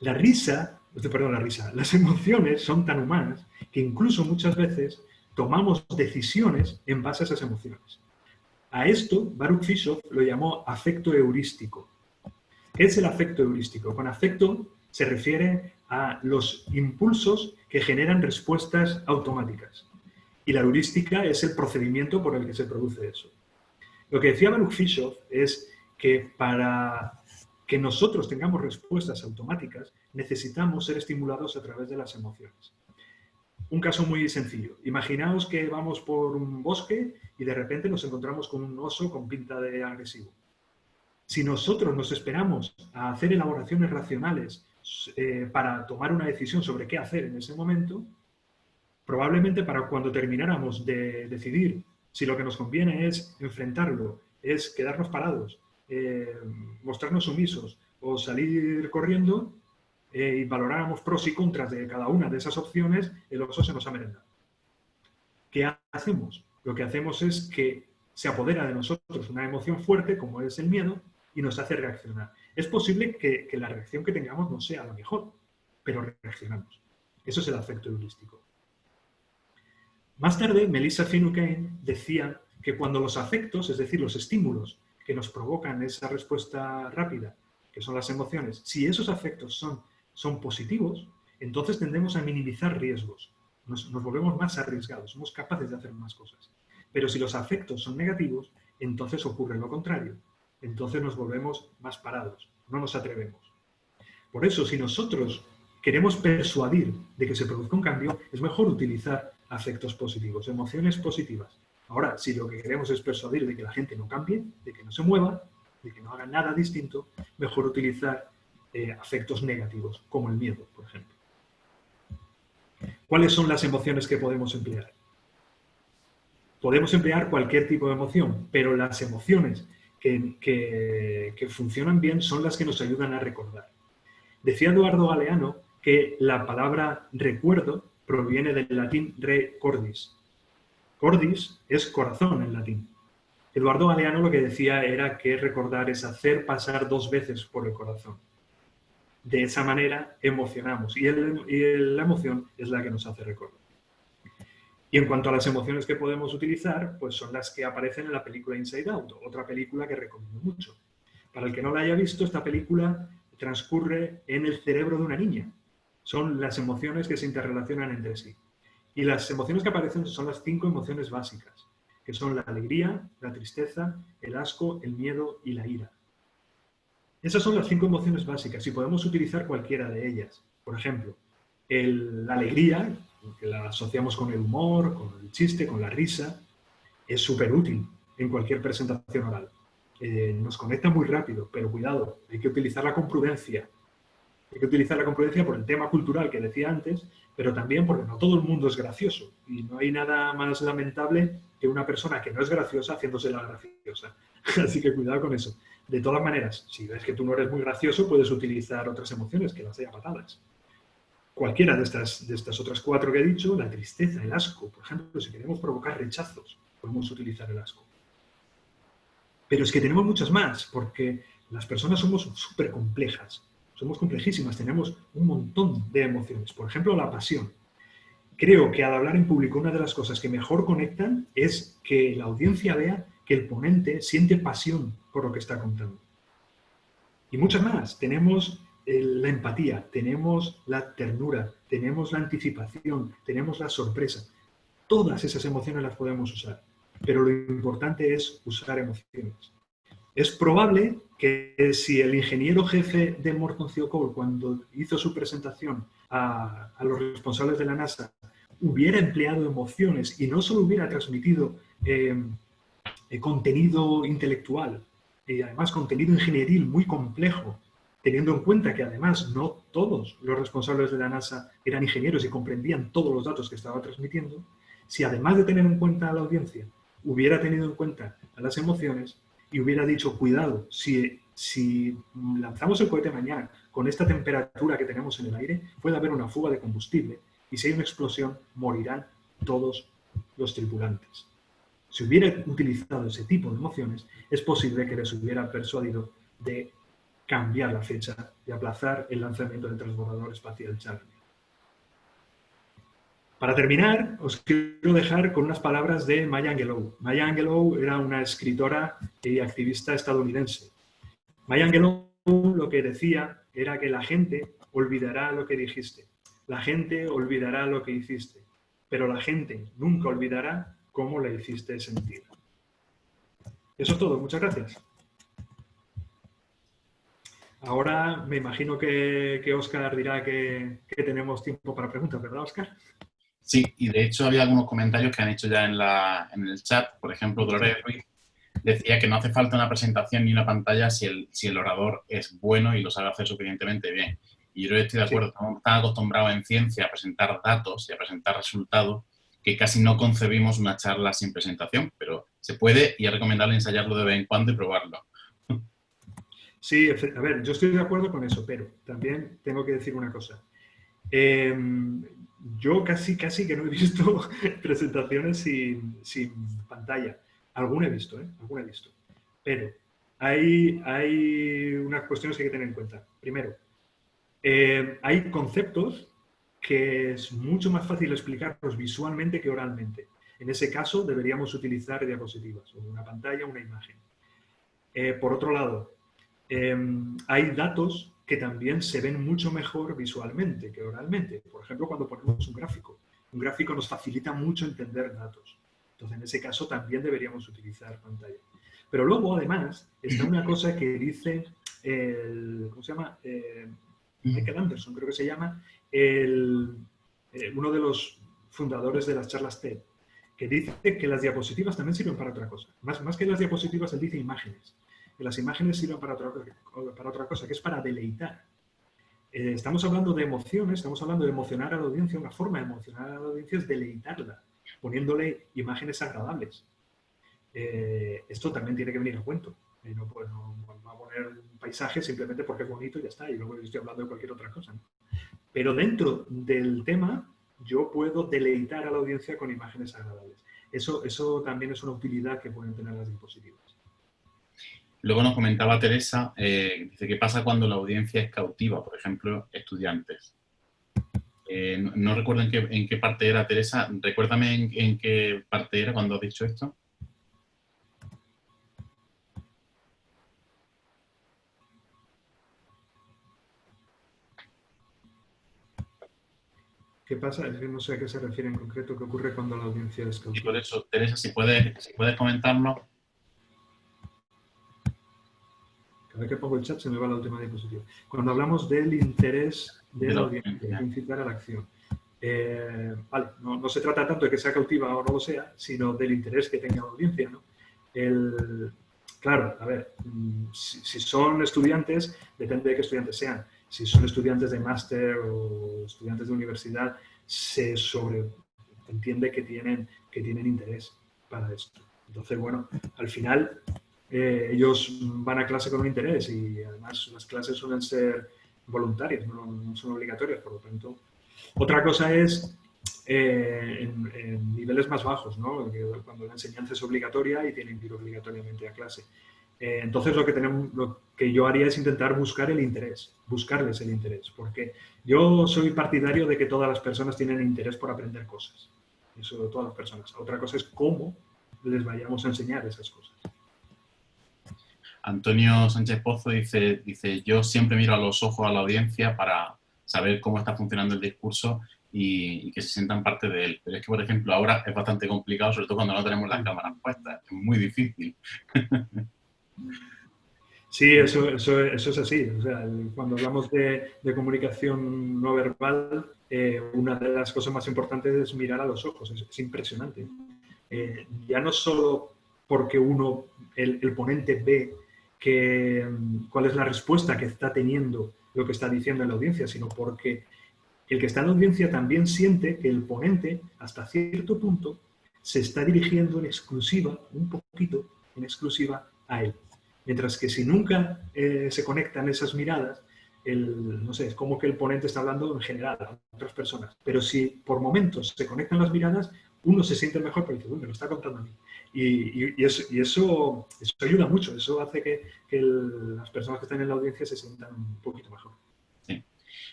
Las emociones son tan humanas que incluso muchas veces tomamos decisiones en base a esas emociones. A esto, Baruch Fischer lo llamó afecto heurístico. ¿Qué es el afecto heurístico? Con afecto se refiere a los impulsos que generan respuestas automáticas. Y la heurística es el procedimiento por el que se produce eso. Lo que decía Baruch Fischer es que para que nosotros tengamos respuestas automáticas, necesitamos ser estimulados a través de las emociones. Un caso muy sencillo. Imaginaos que vamos por un bosque y de repente nos encontramos con un oso con pinta de agresivo. Si nosotros nos esperamos a hacer elaboraciones racionales para tomar una decisión sobre qué hacer en ese momento, probablemente para cuando termináramos de decidir si lo que nos conviene es enfrentarlo, es quedarnos parados, mostrarnos sumisos o salir corriendo, y valoráramos pros y contras de cada una de esas opciones, el oso se nos ha merendado. ¿Qué hacemos? Lo que hacemos es que se apodera de nosotros una emoción fuerte, como es el miedo, y nos hace reaccionar. Es posible que la reacción que tengamos no sea la mejor, pero reaccionamos. Eso es el afecto heurístico. Más tarde, Melissa Finucane decía que cuando los afectos, es decir, los estímulos que nos provocan esa respuesta rápida, que son las emociones, si esos afectos son positivos, entonces tendemos a minimizar riesgos. Nos volvemos más arriesgados, somos capaces de hacer más cosas. Pero si los afectos son negativos, entonces ocurre lo contrario. Entonces nos volvemos más parados, no nos atrevemos. Por eso, si nosotros queremos persuadir de que se produzca un cambio, es mejor utilizar afectos positivos, emociones positivas. Ahora, si lo que queremos es persuadir de que la gente no cambie, de que no se mueva, de que no haga nada distinto, mejor utilizar afectos negativos, como el miedo, por ejemplo. ¿Cuáles son las emociones que podemos emplear? Podemos emplear cualquier tipo de emoción, pero las emociones que funcionan bien son las que nos ayudan a recordar. Decía Eduardo Galeano que la palabra recuerdo proviene del latín re cordis. Cordis es corazón en latín. Eduardo Galeano lo que decía era que recordar es hacer pasar 2 veces por el corazón. De esa manera emocionamos y la emoción es la que nos hace recordar. Y en cuanto a las emociones que podemos utilizar, pues son las que aparecen en la película Inside Out, otra película que recomiendo mucho. Para el que no la haya visto, esta película transcurre en el cerebro de una niña. Son las emociones que se interrelacionan entre sí. Y las emociones que aparecen son las 5 emociones básicas, que son la alegría, la tristeza, el asco, el miedo y la ira. Esas son las 5 emociones básicas y podemos utilizar cualquiera de ellas. Por ejemplo, la alegría, que la asociamos con el humor, con el chiste, con la risa, es súper útil en cualquier presentación oral. Nos conecta muy rápido, pero cuidado, hay que utilizarla con prudencia. Hay que utilizarla con prudencia por el tema cultural que decía antes, pero también porque no todo el mundo es gracioso. Y no hay nada más lamentable que una persona que no es graciosa haciéndose la graciosa. Así que cuidado con eso. De todas maneras, si ves que tú no eres muy gracioso, puedes utilizar otras emociones que las haya patadas. cualquiera de estas otras 4 que he dicho, la tristeza, el asco. Por ejemplo, si queremos provocar rechazos, podemos utilizar el asco. Pero es que tenemos muchas más, porque las personas somos súper complejas, somos complejísimas, tenemos un montón de emociones. Por ejemplo, la pasión. Creo que al hablar en público una de las cosas que mejor conectan es que la audiencia vea que el ponente siente pasión por lo que está contando. Y muchas más. Tenemos la empatía, tenemos la ternura, tenemos la anticipación, tenemos la sorpresa. Todas esas emociones las podemos usar, pero lo importante es usar emociones. Es probable que si el ingeniero jefe de Morton Thiokol, cuando hizo su presentación a los responsables de la NASA, hubiera empleado emociones y no solo hubiera transmitido contenido intelectual y además contenido ingenieril muy complejo, teniendo en cuenta que además no todos los responsables de la NASA eran ingenieros y comprendían todos los datos que estaba transmitiendo, si además de tener en cuenta a la audiencia, hubiera tenido en cuenta a las emociones y hubiera dicho, cuidado, si lanzamos el cohete mañana con esta temperatura que tenemos en el aire, puede haber una fuga de combustible y si hay una explosión, morirán todos los tripulantes. Si hubiera utilizado ese tipo de emociones, es posible que les hubiera persuadido de cambiar la fecha, de aplazar el lanzamiento del transbordador espacial Challenger. Para terminar, os quiero dejar con unas palabras de Maya Angelou. Maya Angelou era una escritora y activista estadounidense. Maya Angelou lo que decía era que la gente olvidará lo que dijiste, la gente olvidará lo que hiciste, pero la gente nunca olvidará cómo la hiciste sentir. Eso es todo. Muchas gracias. Ahora me imagino que Óscar dirá que tenemos tiempo para preguntas, ¿verdad, Óscar? Sí, y de hecho había algunos comentarios que han hecho ya en el chat. Por ejemplo, Dolores Ruiz decía que no hace falta una presentación ni una pantalla si el orador es bueno y lo sabe hacer suficientemente bien. Y yo estoy de acuerdo, estamos tan acostumbrados en ciencia a presentar datos y a presentar resultados que casi no concebimos una charla sin presentación, pero se puede y es recomendable ensayarlo de vez en cuando y probarlo. Sí, a ver, yo estoy de acuerdo con eso, pero también tengo que decir una cosa. Yo casi que no he visto presentaciones sin pantalla. Alguna he visto, ¿eh? Alguna he visto. Pero hay unas cuestiones que hay que tener en cuenta. Primero, hay conceptos que es mucho más fácil explicarlos visualmente que oralmente. En ese caso, deberíamos utilizar diapositivas, o una pantalla o una imagen. Por otro lado, hay datos que también se ven mucho mejor visualmente que oralmente. Por ejemplo, cuando ponemos un gráfico nos facilita mucho entender datos. Entonces, en ese caso también deberíamos utilizar pantalla. Pero luego, además, está una cosa que dice ¿cómo se llama? Michael Anderson, creo que se llama, uno de los fundadores de las charlas TED, que dice que las diapositivas también sirven para otra cosa. Más que las diapositivas, él dice imágenes. Que las imágenes sirven para otra cosa, que es para deleitar. Estamos hablando de emociones, estamos hablando de emocionar a la audiencia. Una forma de emocionar a la audiencia es deleitarla, poniéndole imágenes agradables. Esto también tiene que venir a cuento. No va a poner un paisaje simplemente porque es bonito y ya está. Y luego estoy hablando de cualquier otra cosa, ¿no? Pero dentro del tema, yo puedo deleitar a la audiencia con imágenes agradables. Eso también es una utilidad que pueden tener las diapositivas. Luego nos comentaba Teresa, dice, ¿qué pasa cuando la audiencia es cautiva? Por ejemplo, estudiantes. No recuerdo en qué parte era, Teresa. Recuérdame en qué parte era cuando has dicho esto. ¿Qué pasa? Es que no sé a qué se refiere en concreto, qué ocurre cuando la audiencia es cautiva. Y por eso, Teresa, si puedes comentarnos. Cada vez que pongo el chat se me va la última diapositiva. Cuando hablamos del interés de la audiencia, de incitar a la acción. Vale, no se trata tanto de que sea cautiva o no lo sea, sino del interés que tenga la audiencia, ¿no? Claro, a ver, si son estudiantes, depende de qué estudiantes sean. Si son estudiantes de máster o estudiantes de universidad, se entiende que tienen interés para esto. Entonces, bueno, al final ellos van a clase con un interés y además las clases suelen ser voluntarias, no son obligatorias, por lo tanto, Otra cosa es en niveles más bajos, ¿no? Cuando la enseñanza es obligatoria y tienen que ir obligatoriamente a clase. Entonces lo que yo haría es intentar buscar el interés, buscarles el interés, porque yo soy partidario de que todas las personas tienen interés por aprender cosas. Eso de todas las personas. Otra cosa es cómo les vayamos a enseñar esas cosas. Antonio Sánchez Pozo dice, yo siempre miro a los ojos a la audiencia para saber cómo está funcionando el discurso y que se sientan parte de él. Pero es que, por ejemplo, ahora es bastante complicado, sobre todo cuando no tenemos las cámaras puestas. Es muy difícil. Sí, eso es así. O sea, cuando hablamos de comunicación no verbal, una de las cosas más importantes es mirar a los ojos. Es impresionante. Ya no solo porque el ponente ve cuál es la respuesta que está teniendo lo que está diciendo en la audiencia, sino porque el que está en la audiencia también siente que el ponente, hasta cierto punto, se está dirigiendo en exclusiva, un poquito en exclusiva, a él. Mientras que si nunca se conectan esas miradas, no sé, es como que el ponente está hablando en general a otras personas. Pero si por momentos se conectan las miradas, uno se siente mejor porque dice, uy, me lo está contando a mí. Y eso ayuda mucho, eso hace que las personas que están en la audiencia se sientan un poquito mejor. Sí.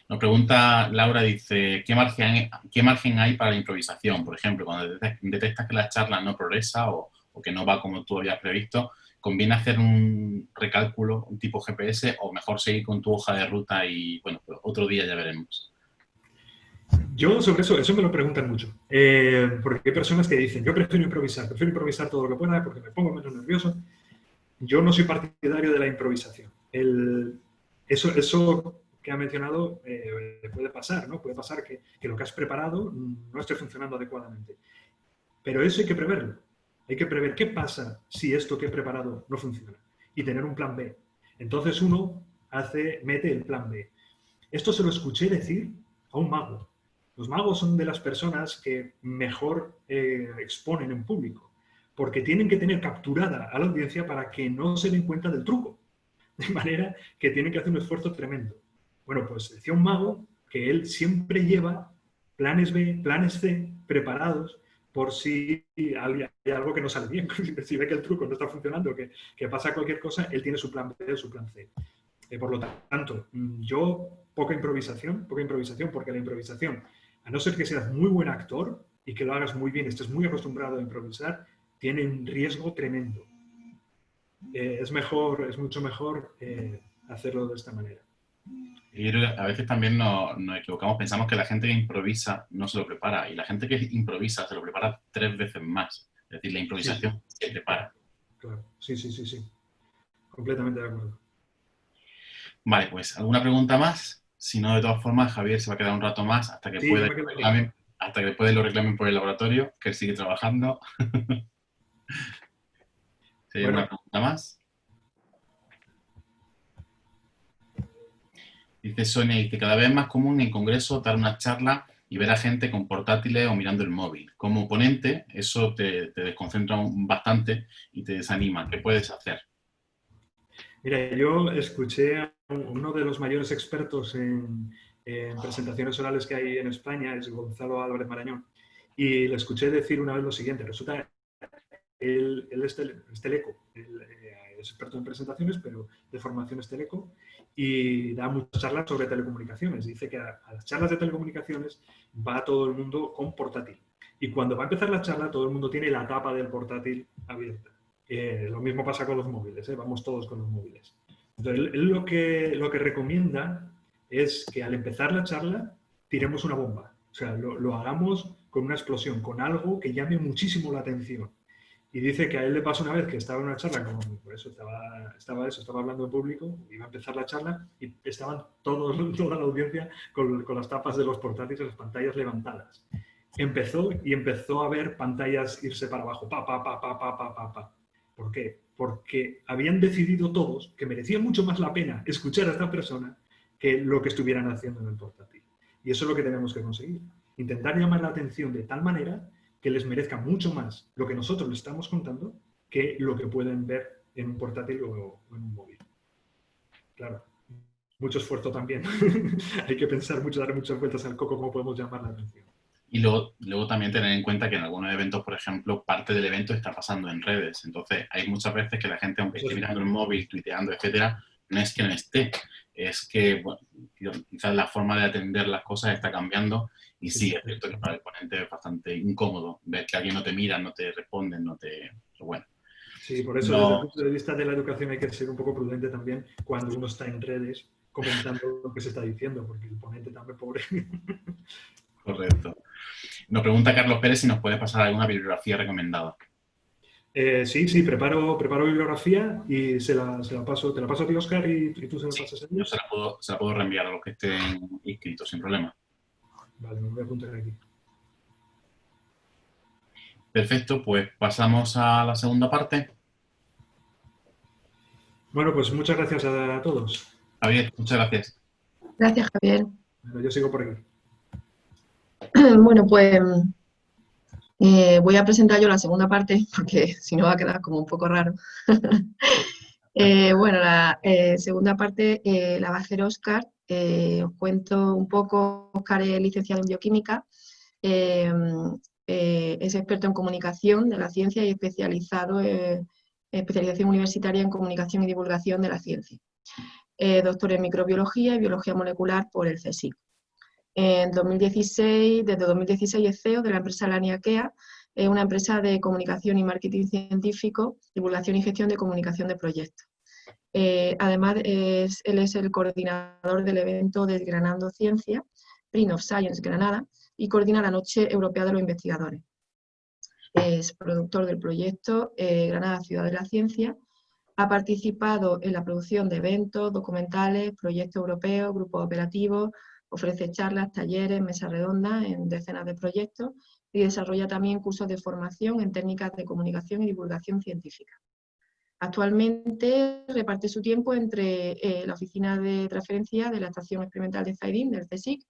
Nos pregunta Laura, dice, ¿qué margen hay para la improvisación? Por ejemplo, cuando detectas que la charla no progresa o que no va como tú habías previsto, ¿conviene hacer un recálculo, un tipo GPS, o mejor seguir con tu hoja de ruta y, bueno, pues otro día ya veremos? Yo sobre eso me lo preguntan mucho, porque hay personas que dicen, yo prefiero improvisar todo lo que pueda porque me pongo menos nervioso. Yo no soy partidario de la improvisación. Eso que ha mencionado puede pasar, ¿no? Puede pasar que lo que has preparado no esté funcionando adecuadamente. Pero eso hay que preverlo. Hay que prever qué pasa si esto que he preparado no funciona y tener un plan B. Entonces uno mete el plan B. Esto se lo escuché decir a un mago. Los magos son de las personas que mejor exponen en público, porque tienen que tener capturada a la audiencia para que no se den cuenta del truco. De manera que tienen que hacer un esfuerzo tremendo. Bueno, pues decía un mago que él siempre lleva planes B, planes C preparados por si hay algo que no sale bien. Si ve que el truco no está funcionando, que pasa cualquier cosa, él tiene su plan B o su plan C. Por lo tanto, yo poca improvisación, porque la improvisación, a no ser que seas muy buen actor y que lo hagas muy bien, estés muy acostumbrado a improvisar, tiene un riesgo tremendo. Es mucho mejor hacerlo de esta manera. Y creo que a veces también nos equivocamos, pensamos que la gente que improvisa no se lo prepara, y la gente que improvisa se lo prepara 3 veces más. Es decir, la improvisación se prepara. Claro, sí. Completamente de acuerdo. Vale, pues, ¿alguna pregunta más? Si no, de todas formas, Javier se va a quedar un rato más hasta que Sí, yo pueda me quedo hasta que después lo reclamen por el laboratorio, que él sigue trabajando. Si hay alguna Bueno, pregunta más. Dice Sonia, dice, cada vez es más común en congresos dar una charla y ver a gente con portátiles o mirando el móvil. Como ponente, eso te desconcentra bastante y te desanima. ¿Qué puedes hacer? mira, yo escuché a uno de los mayores expertos en presentaciones orales que hay en España, es Gonzalo Álvarez Marañón, y le escuché decir una vez lo siguiente. Resulta, él es teleco, él es experto en presentaciones, pero de formación es teleco, y da muchas charlas sobre telecomunicaciones. Dice que a las charlas de telecomunicaciones va todo el mundo con portátil. Y cuando va a empezar la charla, todo el mundo tiene la tapa del portátil abierta. Lo mismo pasa con los móviles, vamos todos con los móviles. Entonces, él lo que recomienda es que al empezar la charla tiremos una bomba. O sea, lo hagamos con una explosión, con algo que llame muchísimo la atención. Y dice que a él le pasó una vez que estaba en una charla, por eso estaba hablando en público, iba a empezar la charla y estaban toda la audiencia con las tapas de los portátiles, las pantallas levantadas. Empezó a ver pantallas irse para abajo, pa. ¿Por qué? Porque habían decidido todos que merecía mucho más la pena escuchar a esta persona que lo que estuvieran haciendo en el portátil. Y eso es lo que tenemos que conseguir. Intentar llamar la atención de tal manera que les merezca mucho más lo que nosotros les estamos contando que lo que pueden ver en un portátil o en un móvil. Claro. mucho esfuerzo también. Hay que pensar mucho, darle muchas vueltas al coco, cómo podemos llamar la atención. Y luego también tener en cuenta que en algunos eventos, por ejemplo, parte del evento está pasando en redes. Entonces, hay muchas veces que la gente, aunque esté mirando el móvil, tuiteando, etcétera, no es que no esté. Es que, bueno, quizás la forma de atender las cosas está cambiando. Y sí, es cierto que para el ponente es bastante incómodo ver que alguien no te mira, no te responde, no te... Pero bueno. Sí, por eso desde el punto de vista de la educación hay que ser un poco prudente también cuando uno está en redes comentando lo que se está diciendo, porque el ponente también pobre. Correcto. Nos pregunta Carlos Pérez si nos puede pasar alguna bibliografía recomendada. Sí, preparo bibliografía y te la paso a ti, Óscar, y tú se la pasas a Yo ellos. se la puedo reenviar a los que estén inscritos, sin problema. Vale, me voy a apuntar aquí. Perfecto, pues pasamos a la segunda parte. Bueno, pues muchas gracias a todos. Javier, muchas gracias. Gracias, Javier. Bueno, yo sigo por aquí. Bueno, pues voy a presentar yo la segunda parte, porque si no va a quedar como un poco raro. Bueno, la segunda parte la va a hacer Óscar. Os cuento un poco. Óscar es licenciado en bioquímica, es experto en comunicación de la ciencia y especializado en especialización universitaria en comunicación y divulgación de la ciencia. Doctor en microbiología y biología molecular por el CSIC. Desde 2016 es CEO de la empresa Laniakea, una empresa de comunicación y marketing científico, divulgación y gestión de comunicación de proyectos. Además, él es el coordinador del evento Desgranando Ciencia, Print of Science Granada, y coordina la Noche Europea de los Investigadores. Es productor del proyecto Granada Ciudad de la Ciencia. Ha participado en la producción de eventos, documentales, proyectos europeos, grupos operativos, ofrece charlas, talleres, mesas redondas en decenas de proyectos y desarrolla también cursos de formación en técnicas de comunicación y divulgación científica. Actualmente reparte su tiempo entre la oficina de transferencia de la Estación Experimental de Zaidín, del CSIC,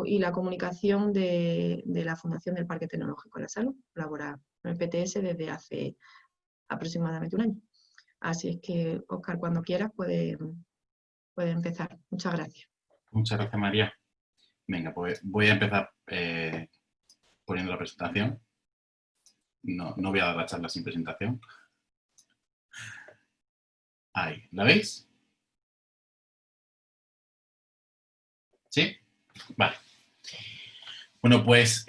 y la comunicación de la Fundación del Parque Tecnológico de la Salud. Colabora con el PTS desde hace aproximadamente un año. Así es que, Óscar, cuando quieras puede empezar. Muchas gracias. Muchas gracias, María. Venga, pues voy a empezar poniendo la presentación. No voy a dar la charla sin presentación. Ahí, ¿la veis? ¿Sí? Vale. Bueno, pues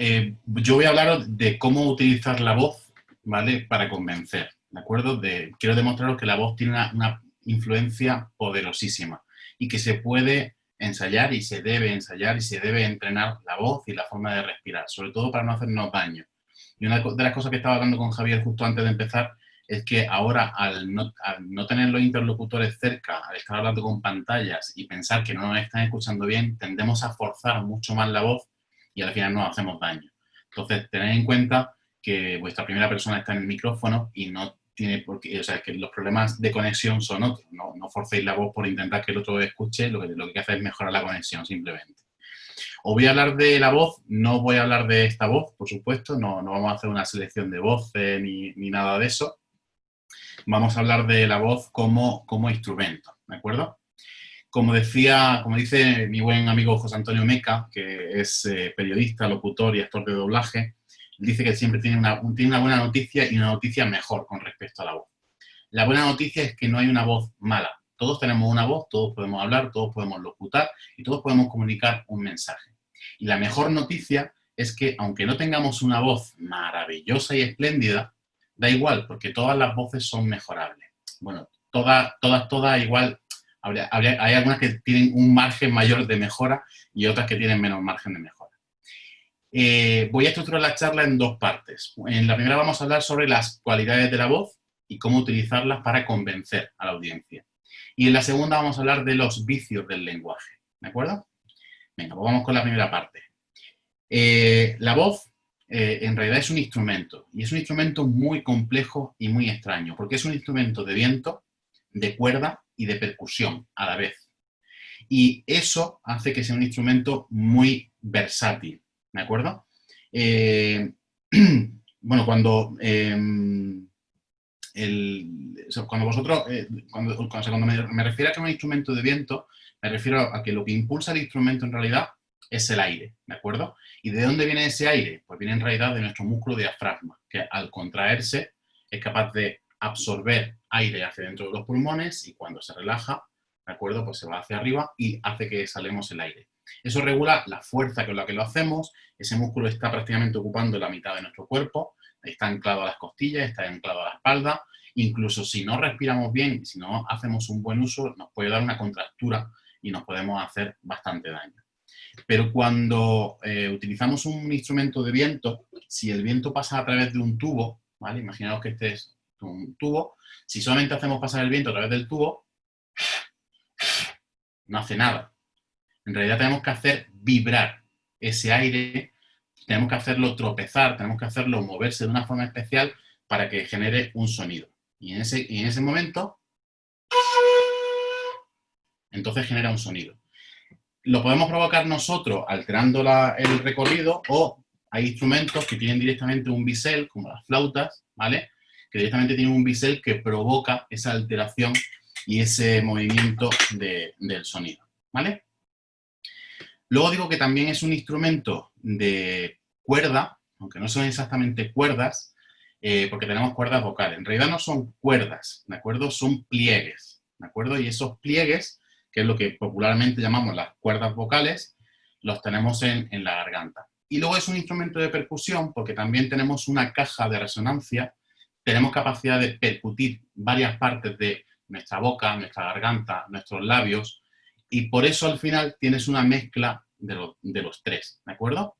yo voy a hablaros de cómo utilizar la voz, ¿vale? Para convencer, ¿de acuerdo? Quiero demostraros que la voz tiene una influencia poderosísima y que se puede ensayar y se debe ensayar y se debe entrenar la voz y la forma de respirar, sobre todo para no hacernos daño. Y una de las cosas que estaba hablando con Javier justo antes de empezar es que ahora, al no tener los interlocutores cerca, al estar hablando con pantallas y pensar que no nos están escuchando bien, tendemos a forzar mucho más la voz y al final nos hacemos daño. Entonces, tened en cuenta que vuestra primera persona está en el micrófono y no tiene por qué, o sea, que los problemas de conexión son otros. No forcéis la voz por intentar que el otro escuche, lo que hay que hacer es mejorar la conexión simplemente. Os voy a hablar de la voz, no voy a hablar de esta voz, por supuesto, no vamos a hacer una selección de voces ni nada de eso. Vamos a hablar de la voz como instrumento, ¿de acuerdo? Como dice mi buen amigo José Antonio Meca, que es periodista, locutor y actor de doblaje, dice que siempre tiene una buena noticia y una noticia mejor con respecto a la voz. La buena noticia es que no hay una voz mala. Todos tenemos una voz, todos podemos hablar, todos podemos locutar y todos podemos comunicar un mensaje. Y la mejor noticia es que, aunque no tengamos una voz maravillosa y espléndida, da igual, porque todas las voces son mejorables. Bueno, todas igual. Hay algunas que tienen un margen mayor de mejora y otras que tienen menos margen de mejora. Voy a estructurar la charla en dos partes. En la primera vamos a hablar sobre las cualidades de la voz y cómo utilizarlas para convencer a la audiencia. Y en la segunda vamos a hablar de los vicios del lenguaje. ¿De acuerdo? Venga, pues vamos con la primera parte. La voz en realidad es un instrumento, y es un instrumento muy complejo y muy extraño, porque es un instrumento de viento, de cuerda y de percusión a la vez. Y eso hace que sea un instrumento muy versátil, ¿de acuerdo? Bueno, cuando o sea, cuando vosotros, cuando me refiero a que es un instrumento de viento, me refiero a que lo que impulsa el instrumento en realidad es el aire, ¿de acuerdo? ¿Y de dónde viene ese aire? Pues viene en realidad de nuestro músculo diafragma, que al contraerse es capaz de absorber aire hacia dentro de los pulmones y cuando se relaja, ¿de acuerdo? Pues se va hacia arriba y hace que exhalemos el aire. Eso regula la fuerza con la que lo hacemos, ese músculo está prácticamente ocupando la mitad de nuestro cuerpo, está anclado a las costillas, está anclado a la espalda, incluso si no respiramos bien, si no hacemos un buen uso, nos puede dar una contractura y nos podemos hacer bastante daño. Pero cuando utilizamos un instrumento de viento, si el viento pasa a través de un tubo, ¿vale? Imaginaos que este es un tubo, si solamente hacemos pasar el viento a través del tubo, no hace nada. En realidad tenemos que hacer vibrar ese aire, tenemos que hacerlo tropezar, tenemos que hacerlo moverse de una forma especial para que genere un sonido. Y en ese momento, entonces genera un sonido. Lo podemos provocar nosotros alterando el recorrido o hay instrumentos que tienen directamente un bisel, como las flautas, ¿vale? Que directamente tienen un bisel que provoca esa alteración y ese movimiento del sonido, ¿vale? Luego digo que también es un instrumento de cuerda, aunque no son exactamente cuerdas, porque tenemos cuerdas vocales. En realidad no son cuerdas, ¿de acuerdo? Son pliegues, ¿de acuerdo? Y esos pliegues, que es lo que popularmente llamamos las cuerdas vocales, los tenemos en la garganta. Y luego es un instrumento de percusión porque también tenemos una caja de resonancia, tenemos capacidad de percutir varias partes de nuestra boca, nuestra garganta, nuestros labios, y por eso al final tienes una mezcla de los tres, ¿de acuerdo?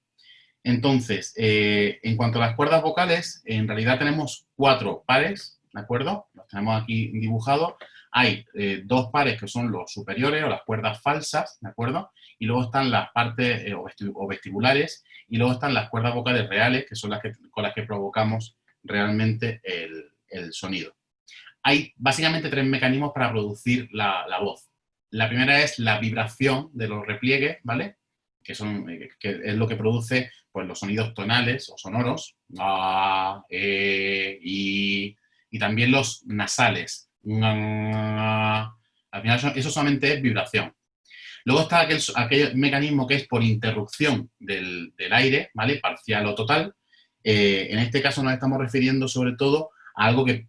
Entonces, en cuanto a las cuerdas vocales, en realidad tenemos 4 pares, ¿de acuerdo? Los tenemos aquí dibujados. Hay 2 pares que son los superiores o las cuerdas falsas, ¿de acuerdo? Y luego están las partes o vestibulares y luego están las cuerdas vocales reales, que son con las que provocamos realmente el sonido. Hay básicamente 3 mecanismos para producir la voz. La primera es la vibración de los repliegues, ¿vale? Que es lo que produce pues, los sonidos tonales o sonoros, a, y también los nasales. Al final eso solamente es vibración. Luego está aquel mecanismo que es por interrupción del aire, ¿vale? Parcial o total. En este caso nos estamos refiriendo sobre todo a algo que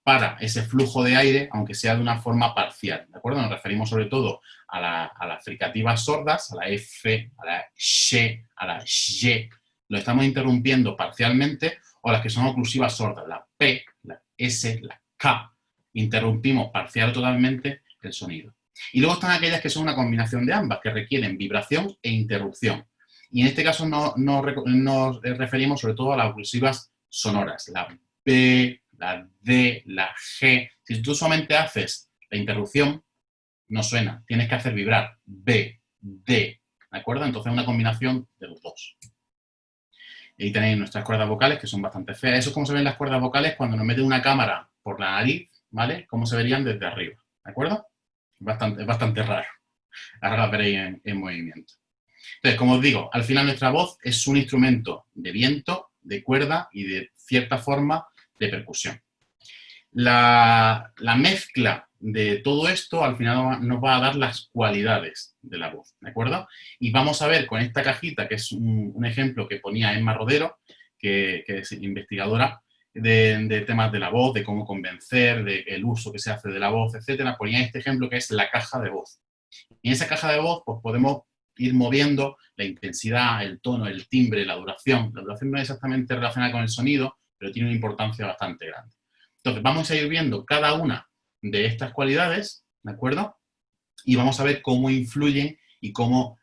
para ese flujo de aire, aunque sea de una forma parcial, ¿de acuerdo? Nos referimos sobre todo a las fricativas sordas, a la F, a la Sh, a la Y, lo estamos interrumpiendo parcialmente, o las que son oclusivas sordas, la P, la S, la K, interrumpimos parcial o totalmente el sonido. Y luego están aquellas que son una combinación de ambas, que requieren vibración e interrupción. Y en este caso nos referimos sobre todo a las oclusivas sonoras, la P, la D, la G. Si tú solamente haces la interrupción, no suena. Tienes que hacer vibrar B, D, ¿de acuerdo? Entonces es una combinación de los dos. Y tenéis nuestras cuerdas vocales, que son bastante feas. Eso es como se ven las cuerdas vocales cuando nos meten una cámara por la nariz, ¿vale? Cómo se verían desde arriba, ¿de acuerdo? Es bastante raro. Ahora las veréis en movimiento. Entonces, como os digo, al final nuestra voz es un instrumento de viento, de cuerda y de cierta forma de percusión. La mezcla de todo esto al final nos va a dar las cualidades de la voz, ¿de acuerdo? Y vamos a ver con esta cajita, que es un ejemplo que ponía Emma Rodero, que es investigadora de temas de la voz, de cómo convencer, del uso que se hace de la voz, etcétera. Ponía este ejemplo que es la caja de voz. Y en esa caja de voz pues podemos ir moviendo la intensidad, el tono, el timbre, la duración. La duración no es exactamente relacionada con el sonido, pero tiene una importancia bastante grande. Entonces, vamos a ir viendo cada una de estas cualidades, ¿de acuerdo? Y vamos a ver cómo influyen y cómo,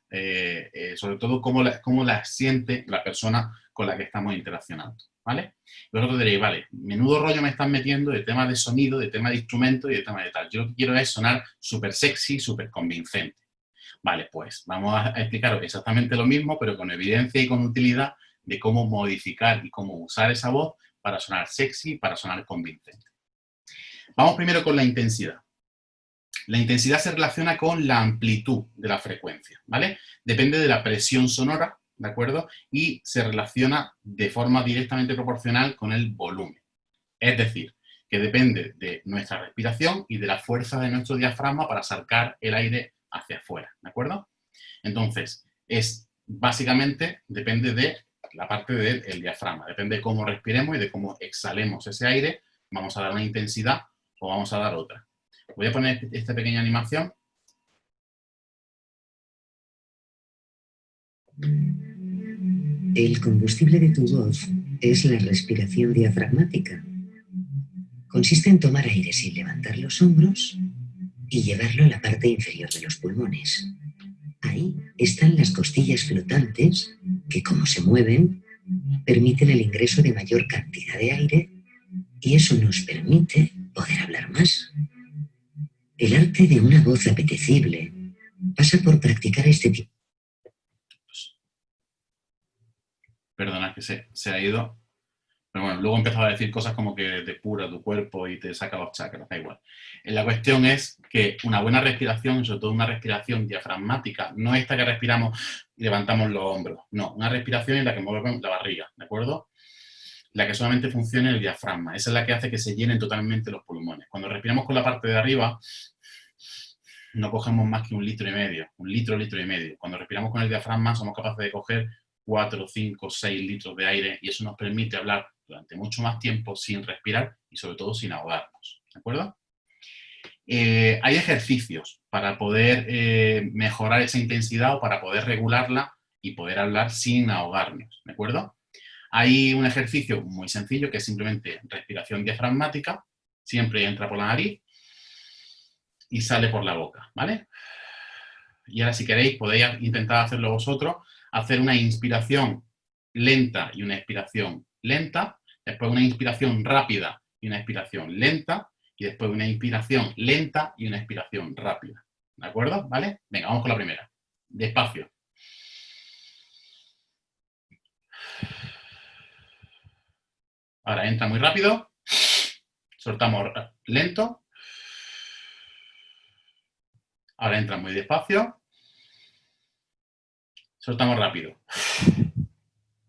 sobre todo, cómo las siente la persona con la que estamos interaccionando, ¿vale? Vosotros diréis, vale, menudo rollo me están metiendo de tema de sonido, de tema de instrumento y de tema de tal. Yo lo que quiero es sonar súper sexy, súper convincente. Vale, pues vamos a explicaros exactamente lo mismo, pero con evidencia y con utilidad de cómo modificar y cómo usar esa voz para sonar sexy, para sonar convincente. Vamos primero con la intensidad. La intensidad se relaciona con la amplitud de la frecuencia, ¿vale? Depende de la presión sonora, ¿de acuerdo? Y se relaciona de forma directamente proporcional con el volumen. Es decir, que depende de nuestra respiración y de la fuerza de nuestro diafragma para sacar el aire hacia afuera, ¿de acuerdo? Entonces, básicamente depende de la parte del diafragma, depende de cómo respiremos y de cómo exhalemos ese aire, vamos a dar una intensidad o vamos a dar otra. Voy a poner esta pequeña animación. El combustible de tu voz es la respiración diafragmática. Consiste en tomar aire sin levantar los hombros y llevarlo a la parte inferior de los pulmones. Ahí están las costillas flotantes que, como se mueven, permiten el ingreso de mayor cantidad de aire y eso nos permite poder hablar más. El arte de una voz apetecible pasa por practicar este tipo. Perdona, que se ha ido. Pero bueno, luego empezaba a decir cosas como que depura tu cuerpo y te saca los chakras, da igual. La cuestión es que una buena respiración, sobre todo una respiración diafragmática, no esta que respiramos y levantamos los hombros. No, una respiración en la que movemos la barriga, ¿de acuerdo? La que solamente funciona el diafragma. Esa es la que hace que se llenen totalmente los pulmones. Cuando respiramos con la parte de arriba, no cogemos más que 1,5 litros, 1 litro, 1,5 litros. Cuando respiramos con el diafragma, somos capaces de coger 4, 5, 6 litros de aire y eso nos permite hablar durante mucho más tiempo sin respirar y sobre todo sin ahogarnos, ¿de acuerdo? Hay ejercicios para poder mejorar esa intensidad o para poder regularla y poder hablar sin ahogarnos, ¿de acuerdo? Hay un ejercicio muy sencillo que es simplemente respiración diafragmática, siempre entra por la nariz y sale por la boca, ¿vale? Y ahora si queréis podéis intentar hacerlo vosotros, hacer una inspiración lenta y una expiración lenta, después una inspiración rápida y una expiración lenta, y después una inspiración lenta y una expiración rápida. ¿De acuerdo? ¿Vale? Venga, vamos con la primera. Despacio. Ahora entra muy rápido. Soltamos lento. Ahora entra muy despacio. Soltamos rápido.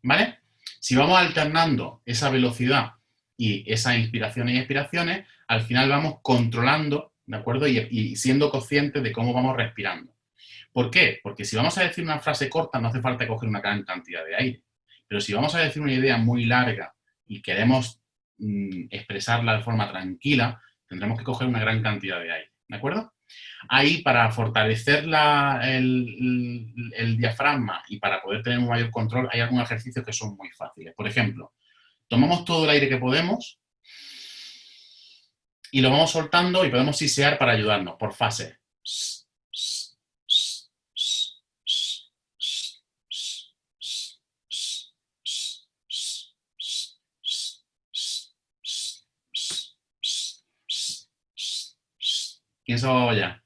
¿Vale? Si vamos alternando esa velocidad y esas inspiraciones y expiraciones, al final vamos controlando, ¿de acuerdo? Y siendo conscientes de cómo vamos respirando. ¿Por qué? Porque si vamos a decir una frase corta, no hace falta coger una gran cantidad de aire. Pero si vamos a decir una idea muy larga y queremos expresarla de forma tranquila, tendremos que coger una gran cantidad de aire. ¿De acuerdo? Ahí, para fortalecer el diafragma y para poder tener un mayor control, hay algunos ejercicios que son muy fáciles. Por ejemplo, tomamos todo el aire que podemos y lo vamos soltando y podemos sisear para ayudarnos por fase. ¿Quién se va ya?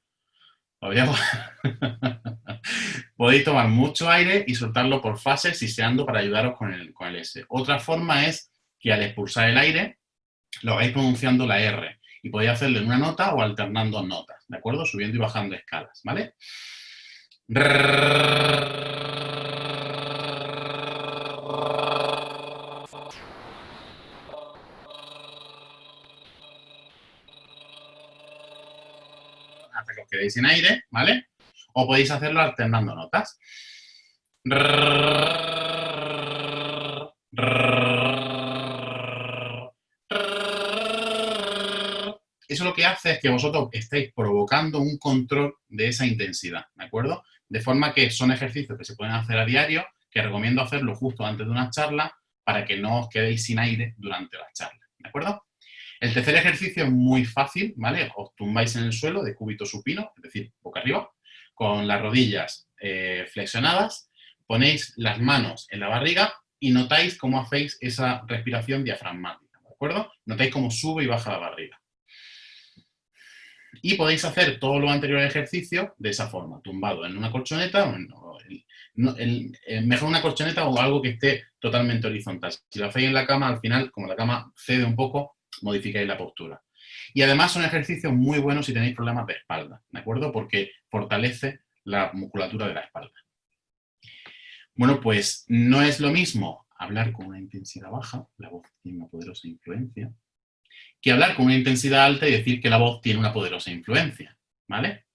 Podéis tomar mucho aire y soltarlo por fases, siseando para ayudaros con el S. Otra forma es que al expulsar el aire, lo hagáis pronunciando la R. Y podéis hacerlo en una nota o alternando notas, ¿de acuerdo? Subiendo y bajando escalas, ¿vale? Hasta que os quedéis sin aire, ¿vale? O podéis hacerlo alternando notas. Eso lo que hace es que vosotros estéis provocando un control de esa intensidad, ¿de acuerdo? De forma que son ejercicios que se pueden hacer a diario, que recomiendo hacerlo justo antes de una charla para que no os quedéis sin aire durante la charla, ¿de acuerdo? El tercer ejercicio es muy fácil, ¿vale? Os tumbáis en el suelo de cúbito supino, es decir, boca arriba, con las rodillas flexionadas, ponéis las manos en la barriga y notáis cómo hacéis esa respiración diafragmática, ¿de acuerdo? Notáis cómo sube y baja la barriga. Y podéis hacer todo lo anterior al ejercicio de esa forma, tumbado en una colchoneta, mejor una colchoneta o algo que esté totalmente horizontal. Si lo hacéis en la cama, al final, como la cama cede un poco, modificáis la postura. Y además son ejercicios muy buenos si tenéis problemas de espalda, ¿de acuerdo? Porque fortalece la musculatura de la espalda. Bueno, pues no es lo mismo hablar con una intensidad baja, la voz tiene una poderosa influencia, que hablar con una intensidad alta y decir que la voz tiene una poderosa influencia, ¿vale?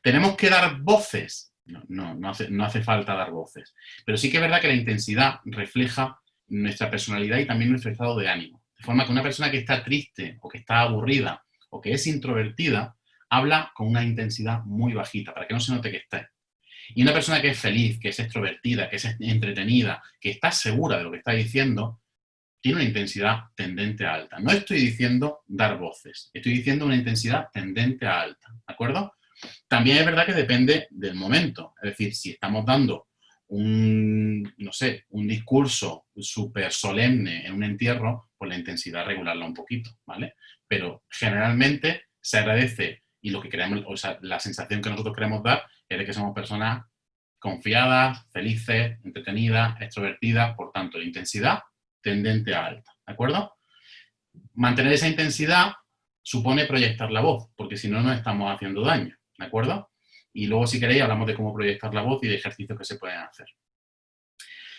¿Tenemos que dar voces? No hace falta dar voces. Pero sí que es verdad que la intensidad refleja nuestra personalidad y también nuestro estado de ánimo. De forma que una persona que está triste o que está aburrida o que es introvertida habla con una intensidad muy bajita para que no se note que está. Y una persona que es feliz, que es extrovertida, que es entretenida, que está segura de lo que está diciendo, tiene una intensidad tendente a alta. No estoy diciendo dar voces, estoy diciendo una intensidad tendente a alta, ¿de acuerdo? También es verdad que depende del momento. Es decir, si estamos dando un discurso súper solemne en un entierro, pues la intensidad regularla un poquito, ¿vale? Pero generalmente se agradece y lo que queremos, o sea, la sensación que nosotros queremos dar es de que somos personas confiadas, felices, entretenidas, extrovertidas, por tanto, la intensidad tendente a alta, ¿de acuerdo? Mantener esa intensidad supone proyectar la voz, porque si no nos estamos haciendo daño, ¿de acuerdo? Y luego, si queréis, hablamos de cómo proyectar la voz y de ejercicios que se pueden hacer.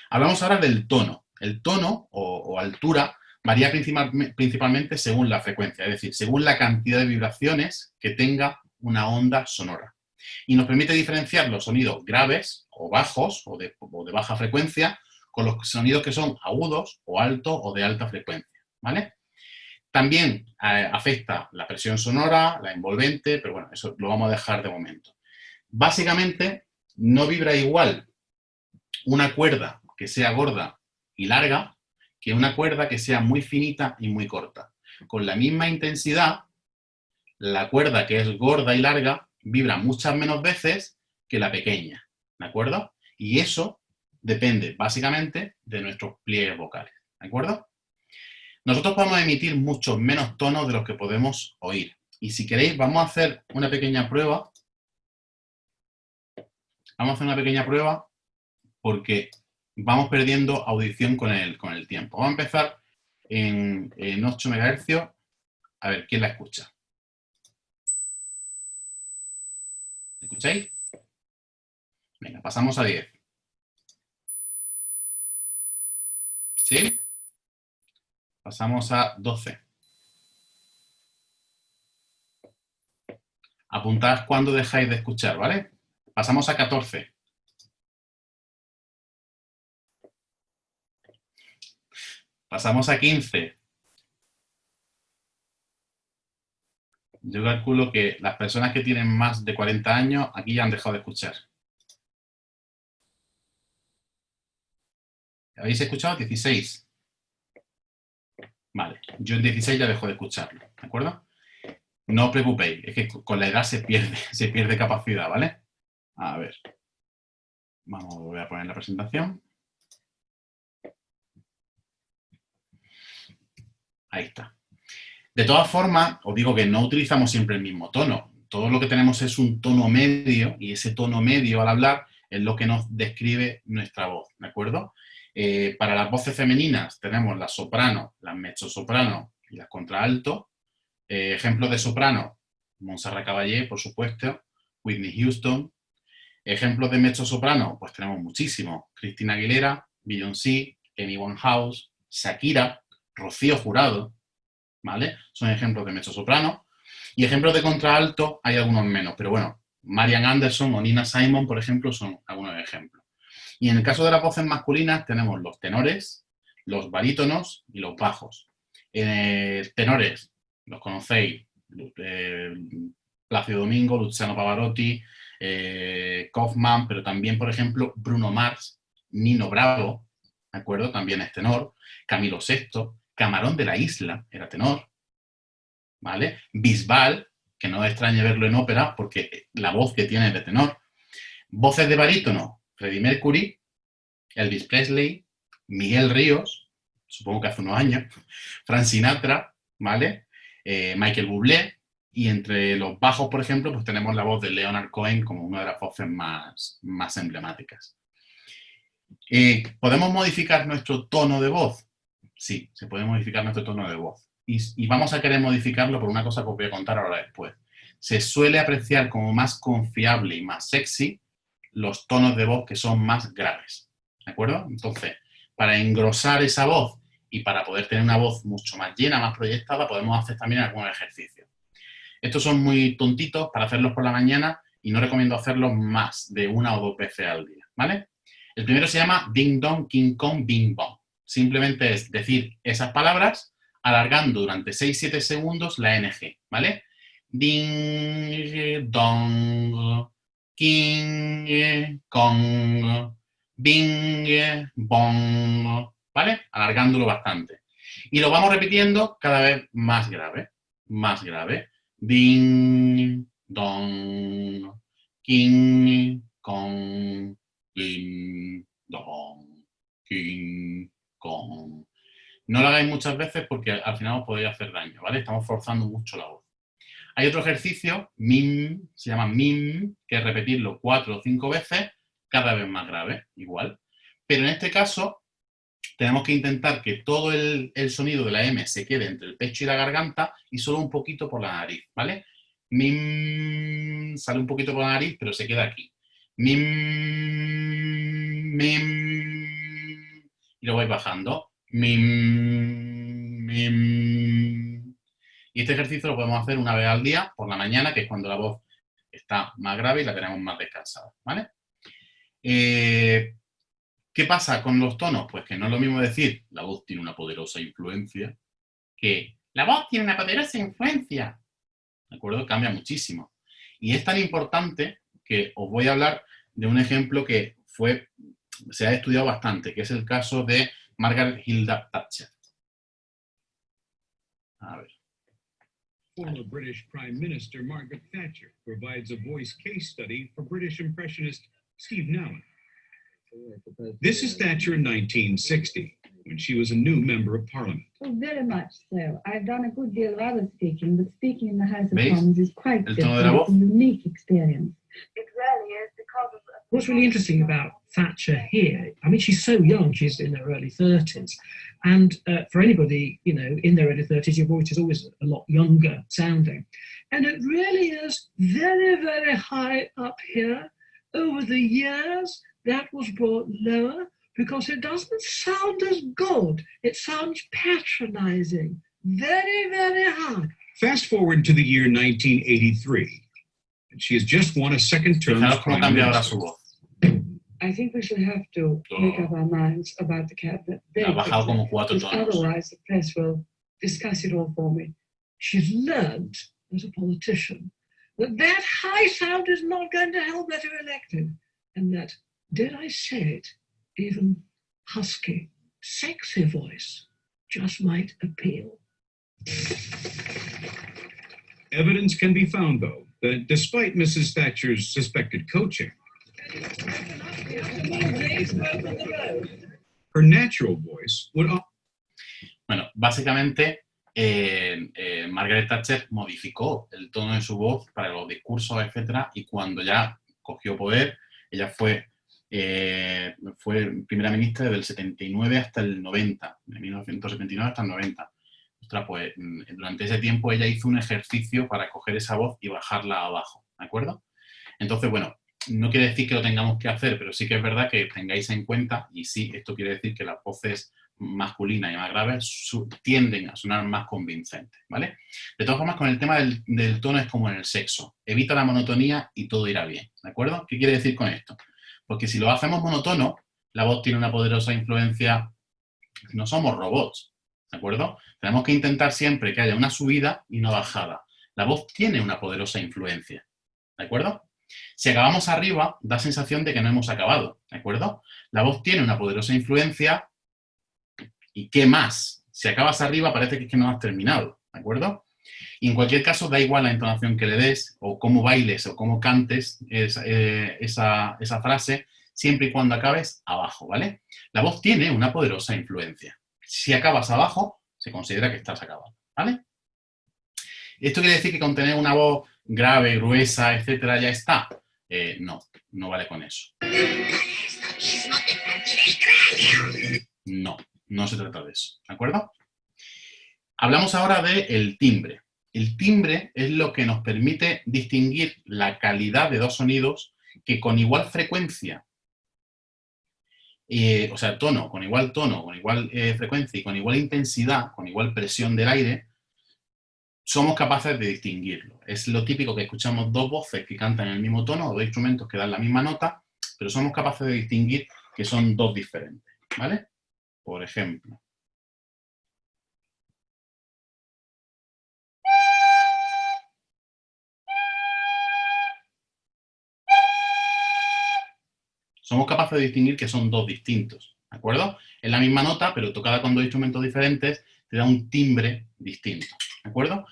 Hablamos ahora del tono. El tono o altura varía principalmente según la frecuencia, es decir, según la cantidad de vibraciones que tenga una onda sonora. Y nos permite diferenciar los sonidos graves o bajos o de baja frecuencia con los sonidos que son agudos o altos o de alta frecuencia, ¿vale? También afecta la presión sonora, la envolvente, pero bueno, eso lo vamos a dejar de momento. Básicamente, no vibra igual una cuerda que sea gorda y larga que una cuerda que sea muy finita y muy corta. Con la misma intensidad, la cuerda que es gorda y larga vibra muchas menos veces que la pequeña, ¿de acuerdo? Y eso depende básicamente de nuestros pliegues vocales, ¿de acuerdo? Nosotros podemos emitir muchos menos tonos de los que podemos oír. Y si queréis, vamos a hacer una pequeña prueba. Vamos a hacer una pequeña prueba porque vamos perdiendo audición con el tiempo. Vamos a empezar en 8 MHz. A ver, ¿quién la escucha? ¿Escucháis? Venga, pasamos a 10. ¿Sí? Pasamos a 12. Apuntad cuando dejáis de escuchar, ¿vale? Pasamos a 14. Pasamos a 15. Yo calculo que las personas que tienen más de 40 años aquí ya han dejado de escuchar. ¿Habéis escuchado? 16. Vale, yo en 16 ya dejo de escucharlo, ¿de acuerdo? No os preocupéis, es que con la edad se pierde capacidad, ¿vale? A ver. Voy a poner la presentación. Ahí está. De todas formas, os digo que no utilizamos siempre el mismo tono. Todo lo que tenemos es un tono medio y ese tono medio al hablar es lo que nos describe nuestra voz, ¿de acuerdo? Para las voces femeninas tenemos las soprano, las mezzosoprano y las contralto. Ejemplos de soprano, Montserrat Caballé, por supuesto, Whitney Houston. Ejemplos de mezzosoprano, pues tenemos muchísimos. Christina Aguilera, Beyoncé, Amy Winehouse, Shakira, Rocío Jurado, ¿vale? Son ejemplos de mezzosoprano. Y ejemplos de contralto hay algunos menos, pero bueno, Marian Anderson o Nina Simone, por ejemplo, son algunos ejemplos. Y en el caso de las voces masculinas tenemos los tenores, los barítonos y los bajos. Tenores, los conocéis, Plácido Domingo, Luciano Pavarotti, Kaufman, pero también, por ejemplo, Bruno Mars, Nino Bravo, ¿de acuerdo? También es tenor, Camilo VI, Camarón de la Isla era tenor, ¿vale? Bisbal, que no es extraño verlo en ópera porque la voz que tiene es de tenor. Voces de barítono, Freddie Mercury, Elvis Presley, Miguel Ríos, supongo que hace unos años, Frank Sinatra, ¿vale? Michael Bublé, y entre los bajos, por ejemplo, pues tenemos la voz de Leonard Cohen como una de las voces más emblemáticas. ¿Podemos modificar nuestro tono de voz? Sí, se puede modificar nuestro tono de voz. Y vamos a querer modificarlo por una cosa que os voy a contar ahora después. Se suele apreciar como más confiable y más sexy los tonos de voz que son más graves, ¿de acuerdo? Entonces, para engrosar esa voz Y para poder tener una voz mucho más llena, más proyectada, podemos hacer también algunos ejercicios. Estos son muy tontitos para hacerlos por la mañana y no recomiendo hacerlos más de 1 o 2 veces al día, ¿vale? El primero se llama Ding Dong, King Kong, Bing Bong. Simplemente es decir esas palabras alargando durante 6-7 segundos la NG, ¿vale? Ding Dong, King Kong, Bing Bong, ¿vale? Alargándolo bastante. Y lo vamos repitiendo cada vez más grave, más grave. Ding Dong, King Kong, Ding Dong, King Kong. No lo hagáis muchas veces porque al final os podéis hacer daño, ¿vale? Estamos forzando mucho la voz. Hay otro ejercicio, MIM, se llama MIM, que es repetirlo 4 o 5 veces, cada vez más grave, igual. Pero en este caso, tenemos que intentar que todo el sonido de la M se quede entre el pecho y la garganta y solo un poquito por la nariz, ¿vale? Mim, sale un poquito por la nariz, pero se queda aquí. Mim, mim, y lo vais bajando. Mim, mim. Y este ejercicio lo podemos hacer una vez al día, por la mañana, que es cuando la voz está más grave y la tenemos más descansada, ¿vale? ¿Qué pasa con los tonos? Pues que no es lo mismo decir la voz tiene una poderosa influencia que la voz tiene una poderosa influencia. ¿De acuerdo? Cambia muchísimo. Y es tan importante que os voy a hablar de un ejemplo que se ha estudiado bastante, que es el caso de Margaret Hilda Thatcher. A ver. Former British Prime Minister Margaret Thatcher provides a voice case study for British impressionist Steve Nowlan. This is Thatcher in 1960, when she was a new member of Parliament. Oh, very much so. I've done a good deal of other speaking, but speaking in the House of ¿Veis? Commons is quite El tono de la different. voz. It's a unique experience. It really is because of... What's really interesting about Thatcher here, I mean, she's so young, she's in her early 30s. And for anybody, you know, in their early 30s, your voice is always a lot younger sounding. And it really is very, very high up here. Over the years, that was brought lower because it doesn't sound as good. It sounds patronizing. Very, very hard. Fast forward to the year 1983, and she has just won a second term as Fijaros cómo Prime cambia ahora Minister. su voz. I think we should have to make up our minds about the cabinet Ha very bajado quickly, como 4 because tonos. otherwise the press will discuss it all for me. She's learned as a politician that high sound is not going to help get her elected. And that, dare I say it, even husky, sexy voice just might appeal. Evidence can be found, though, that despite Mrs. Thatcher's suspected coaching, her natural voice would... Bueno, básicamente Margaret Thatcher modificó el tono de su voz para los discursos, etcétera, y cuando ya cogió poder, ella fue primera ministra del 79 hasta el 90, de 1979 hasta el 90. Ostras, pues durante ese tiempo ella hizo un ejercicio para coger esa voz y bajarla abajo, ¿de acuerdo? Entonces, bueno, no quiere decir que lo tengamos que hacer, pero sí que es verdad que tengáis en cuenta, y sí, esto quiere decir que las voces masculinas y más graves tienden a sonar más convincentes, ¿vale? De todas formas, con el tema del tono es como en el sexo. Evita la monotonía y todo irá bien, ¿de acuerdo? ¿Qué quiere decir con esto? Porque si lo hacemos monótono, la voz tiene una poderosa influencia. No somos robots, ¿de acuerdo? Tenemos que intentar siempre que haya una subida y una bajada. La voz tiene una poderosa influencia, ¿de acuerdo? Si acabamos arriba, da sensación de que no hemos acabado, ¿de acuerdo? La voz tiene una poderosa influencia. ¿Y qué más? Si acabas arriba parece que es que no has terminado, ¿de acuerdo? Y en cualquier caso da igual la entonación que le des, o cómo bailes, o cómo cantes esa frase, siempre y cuando acabes abajo, ¿vale? La voz tiene una poderosa influencia. Si acabas abajo, se considera que estás acabado, ¿vale? ¿Esto quiere decir que con tener una voz grave, gruesa, etcétera, ya está? No, no vale con eso. No, no se trata de eso, ¿de acuerdo? Hablamos ahora del timbre. El timbre es lo que nos permite distinguir la calidad de dos sonidos que con igual frecuencia o sea, tono, con igual frecuencia y con igual intensidad, con igual presión del aire, somos capaces de distinguirlo. Es lo típico que escuchamos dos voces que cantan en el mismo tono o dos instrumentos que dan la misma nota, pero somos capaces de distinguir que son dos diferentes, ¿vale? Por ejemplo. Somos capaces de distinguir que son dos distintos, ¿de acuerdo? Es la misma nota, pero tocada con dos instrumentos diferentes, te da un timbre distinto, ¿de acuerdo?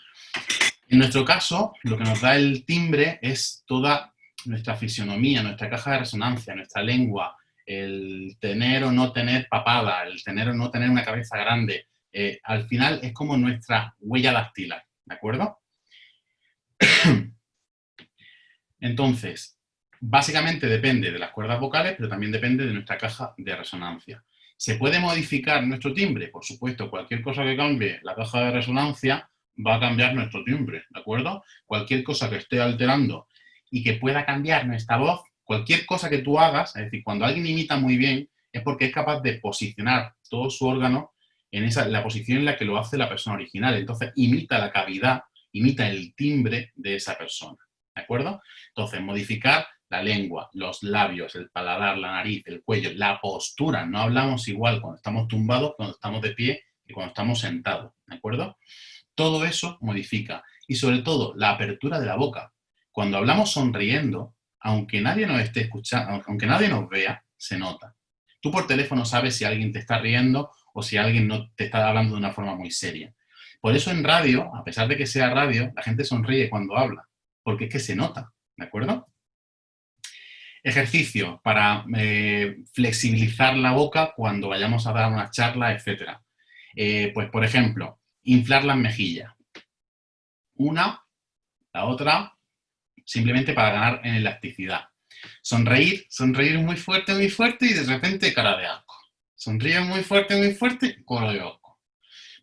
En nuestro caso, lo que nos da el timbre es toda nuestra fisionomía, nuestra caja de resonancia, nuestra lengua, el tener o no tener papada, el tener o no tener una cabeza grande. Al final es como nuestra huella dactilar, ¿de acuerdo? Entonces, básicamente depende de las cuerdas vocales, pero también depende de nuestra caja de resonancia. ¿Se puede modificar nuestro timbre? Por supuesto, cualquier cosa que cambie la caja de resonancia va a cambiar nuestro timbre, ¿de acuerdo? Cualquier cosa que esté alterando y que pueda cambiar nuestra voz, cualquier cosa que tú hagas, es decir, cuando alguien imita muy bien, es porque es capaz de posicionar todo su órgano en la posición en la que lo hace la persona original. Entonces, imita la cavidad, imita el timbre de esa persona, ¿de acuerdo? Entonces, modificar la lengua, los labios, el paladar, la nariz, el cuello, la postura. No hablamos igual cuando estamos tumbados, cuando estamos de pie y cuando estamos sentados, ¿de acuerdo? Todo eso modifica. Y sobre todo, la apertura de la boca. Cuando hablamos sonriendo, aunque nadie nos esté escuchando, aunque nadie nos vea, se nota. Tú por teléfono sabes si alguien te está riendo o si alguien no te está hablando de una forma muy seria. Por eso en radio, a pesar de que sea radio, la gente sonríe cuando habla, porque es que se nota, ¿de acuerdo? Ejercicio para flexibilizar la boca cuando vayamos a dar una charla, etc. Pues, por ejemplo, inflar las mejillas. Una, la otra, simplemente para ganar en elasticidad. Sonreír muy fuerte y de repente cara de asco. Sonríe muy fuerte, cara de asco.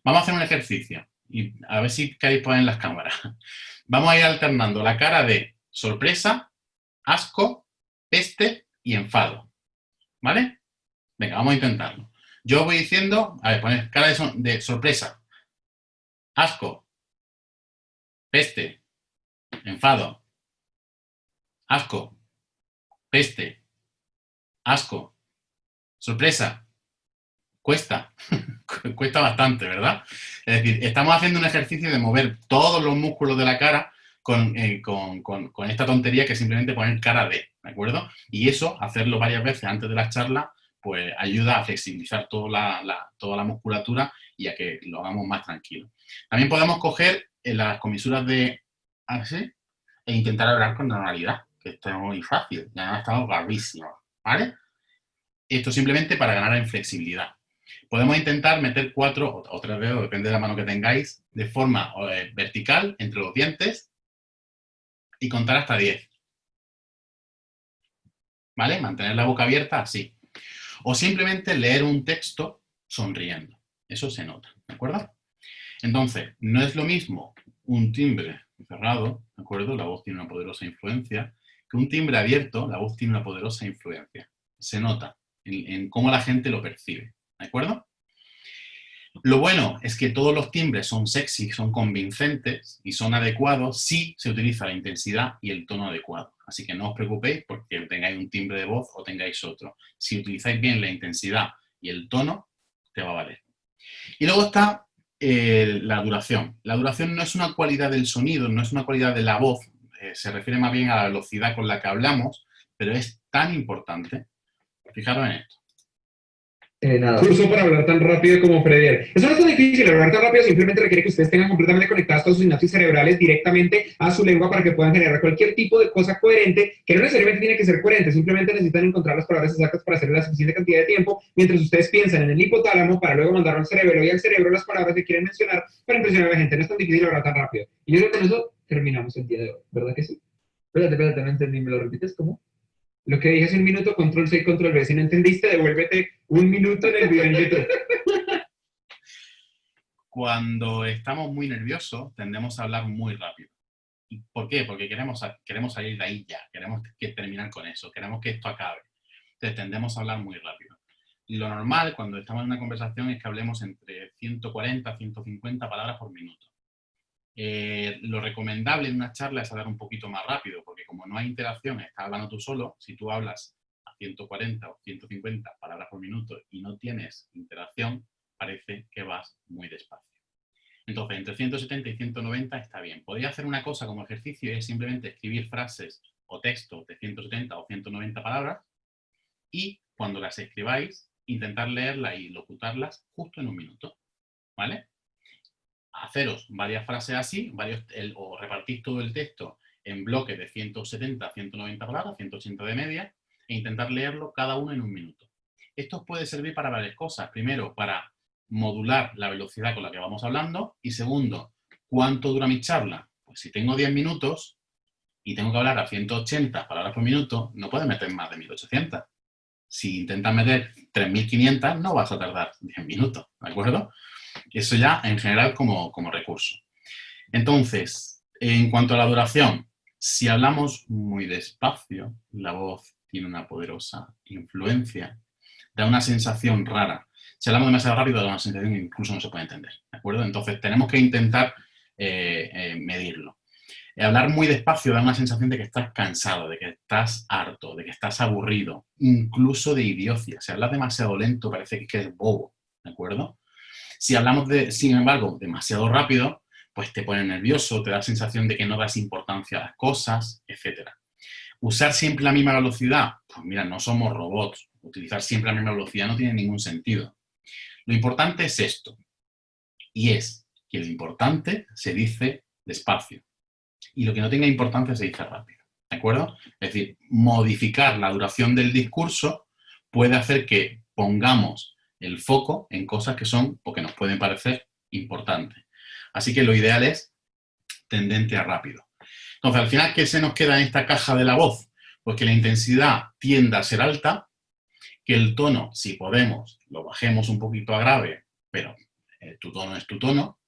Vamos a hacer un ejercicio y a ver si queréis poner en las cámaras. Vamos a ir alternando la cara de sorpresa, asco, peste y enfado. ¿Vale? Venga, vamos a intentarlo. Yo voy diciendo, a ver, poner cara de sorpresa, asco, peste, enfado, asco, peste, asco, sorpresa. Cuesta, cuesta bastante, ¿verdad? Es decir, estamos haciendo un ejercicio de mover todos los músculos de la cara con esta tontería que es simplemente poner cara de, ¿de acuerdo? Y eso, hacerlo varias veces antes de la charla, pues ayuda a flexibilizar toda la musculatura y a que lo hagamos más tranquilo. También podemos coger las comisuras de así e intentar hablar con normalidad, que esto es muy fácil, ya ha estado gravísimo, ¿vale? Esto simplemente para ganar en flexibilidad. Podemos intentar meter 4 o 3 dedos, depende de la mano que tengáis, de forma vertical entre los dientes y contar hasta 10. ¿Vale? Mantener la boca abierta así. O simplemente leer un texto sonriendo. Eso se nota, ¿de acuerdo? Entonces, no es lo mismo un timbre cerrado, ¿de acuerdo? La voz tiene una poderosa influencia, que un timbre abierto, la voz tiene una poderosa influencia. Se nota en cómo la gente lo percibe, ¿de acuerdo? Lo bueno es que todos los timbres son sexy, son convincentes y son adecuados si se utiliza la intensidad y el tono adecuado. Así que no os preocupéis porque tengáis un timbre de voz o tengáis otro. Si utilizáis bien la intensidad y el tono, te va a valer. Y luego está la duración. La duración no es una cualidad del sonido, no es una cualidad de la voz, se refiere más bien a la velocidad con la que hablamos, pero es tan importante. Fijaros en esto. Curso para hablar tan rápido como Fredier. Eso no es tan difícil, hablar tan rápido simplemente requiere que ustedes tengan completamente conectadas todas sus sinapsis cerebrales directamente a su lengua para que puedan generar cualquier tipo de cosa coherente, que no necesariamente tiene que ser coherente, simplemente necesitan encontrar las palabras exactas para hacer la suficiente cantidad de tiempo, mientras ustedes piensan en el hipotálamo para luego mandarlo al cerebro y al cerebro las palabras que quieren mencionar para impresionar a la gente. No es tan difícil hablar tan rápido. Y yo creo que con eso terminamos el día de hoy, ¿verdad que sí? Espérate, no entendí, ¿me lo repites? ¿Cómo? Lo que dije hace un minuto, control C, control V. Si no entendiste, devuélvete un minuto en el video en YouTube. Cuando estamos muy nerviosos, tendemos a hablar muy rápido. ¿Y por qué? Porque queremos salir de ahí ya, queremos terminar con eso, queremos que esto acabe. Entonces tendemos a hablar muy rápido. lo normal cuando estamos en una conversación es que hablemos entre 140 a 150 palabras por minuto. Lo recomendable en una charla es hablar un poquito más rápido, porque como no hay interacción, estás hablando tú solo, si tú hablas a 140 o 150 palabras por minuto y no tienes interacción, parece que vas muy despacio. Entonces, entre 170 y 190 está bien. Podéis hacer una cosa como ejercicio y es simplemente escribir frases o textos de 170 o 190 palabras y cuando las escribáis, intentar leerlas y locutarlas justo en un minuto, ¿vale? Haceros varias frases así, o repartís todo el texto en bloques de 170 a 190 palabras, 180 de media, e intentar leerlo cada uno en un minuto. Esto os puede servir para varias cosas. Primero, para modular la velocidad con la que vamos hablando. Y segundo, ¿cuánto dura mi charla? Pues si tengo 10 minutos y tengo que hablar a 180 palabras por minuto, no puedes meter más de 1800. Si intentas meter 3500, no vas a tardar 10 minutos, ¿de acuerdo? Eso ya en general como recurso. Entonces, en cuanto a la duración, si hablamos muy despacio, la voz tiene una poderosa influencia, da una sensación rara. Si hablamos demasiado rápido, da una sensación que incluso no se puede entender, ¿de acuerdo? Entonces, tenemos que intentar medirlo. Hablar muy despacio da una sensación de que estás cansado, de que estás harto, de que estás aburrido, incluso de idiocia. Si hablas demasiado lento, parece que eres bobo, ¿de acuerdo? Si hablamos, sin embargo, demasiado rápido, pues te pone nervioso, te da sensación de que no das importancia a las cosas, etc. Usar siempre la misma velocidad, pues mira, no somos robots. Utilizar siempre la misma velocidad no tiene ningún sentido. Lo importante es esto, y es que lo importante se dice despacio, y lo que no tenga importancia se dice rápido, ¿de acuerdo? Es decir, modificar la duración del discurso puede hacer que pongamos el foco en cosas que son o que nos pueden parecer importantes. Así que lo ideal es tendente a rápido. Entonces, al final, ¿qué se nos queda en esta caja de la voz? Pues que la intensidad tienda a ser alta, que el tono, si podemos, lo bajemos un poquito a grave, pero tu tono es tu tono.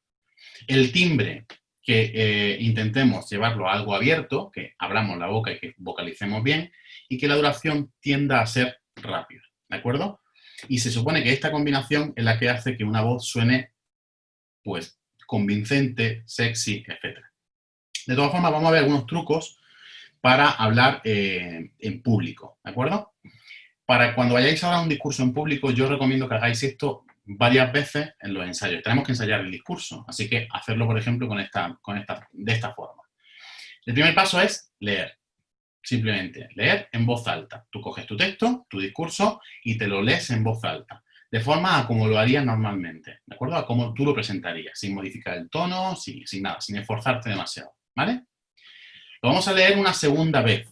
El timbre, que intentemos llevarlo a algo abierto, que abramos la boca y que vocalicemos bien, y que la duración tienda a ser rápida, ¿de acuerdo? Y se supone que esta combinación es la que hace que una voz suene, pues, convincente, sexy, etc. De todas formas, vamos a ver algunos trucos para hablar en público, ¿de acuerdo? Para cuando vayáis a dar un discurso en público, yo os recomiendo que hagáis esto varias veces en los ensayos. Tenemos que ensayar el discurso, así que hacerlo, por ejemplo, de esta forma. El primer paso es leer. Simplemente leer en voz alta. Tú coges tu texto, tu discurso, y te lo lees en voz alta. De forma a como lo harías normalmente, ¿de acuerdo? A cómo tú lo presentarías, sin modificar el tono, sin nada, sin esforzarte demasiado, ¿vale? Lo vamos a leer una segunda vez,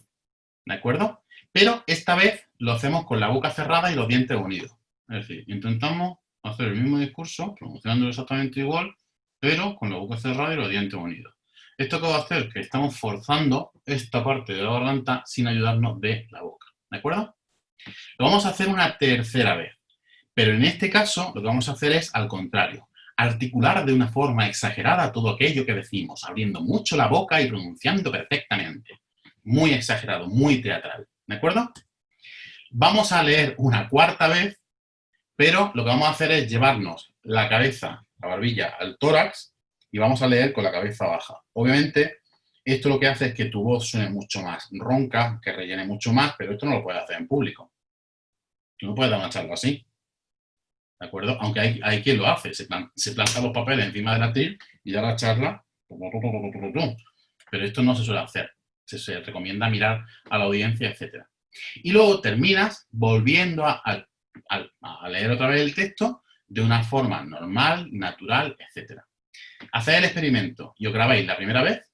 ¿de acuerdo? Pero esta vez lo hacemos con la boca cerrada y los dientes unidos. Es decir, intentamos hacer el mismo discurso, pronunciándolo exactamente igual, pero con la boca cerrada y los dientes unidos. ¿Esto qué va a hacer? Que estamos forzando esta parte de la garganta sin ayudarnos de la boca, ¿de acuerdo? Lo vamos a hacer una tercera vez, pero en este caso lo que vamos a hacer es al contrario, articular de una forma exagerada todo aquello que decimos, abriendo mucho la boca y pronunciando perfectamente. Muy exagerado, muy teatral, ¿de acuerdo? Vamos a leer una cuarta vez, pero lo que vamos a hacer es llevarnos la cabeza, la barbilla, al tórax y vamos a leer con la cabeza baja. Obviamente, esto lo que hace es que tu voz suene mucho más ronca, que rellene mucho más, pero esto no lo puedes hacer en público. Tú no puedes dar una charla así, ¿de acuerdo? Aunque hay quien lo hace, se planta los papeles encima del atril y da la charla, pero esto no se suele hacer. Se recomienda mirar a la audiencia, etc. Y luego terminas volviendo a leer otra vez el texto de una forma normal, natural, etc. Haced el experimento y os grabáis la primera vez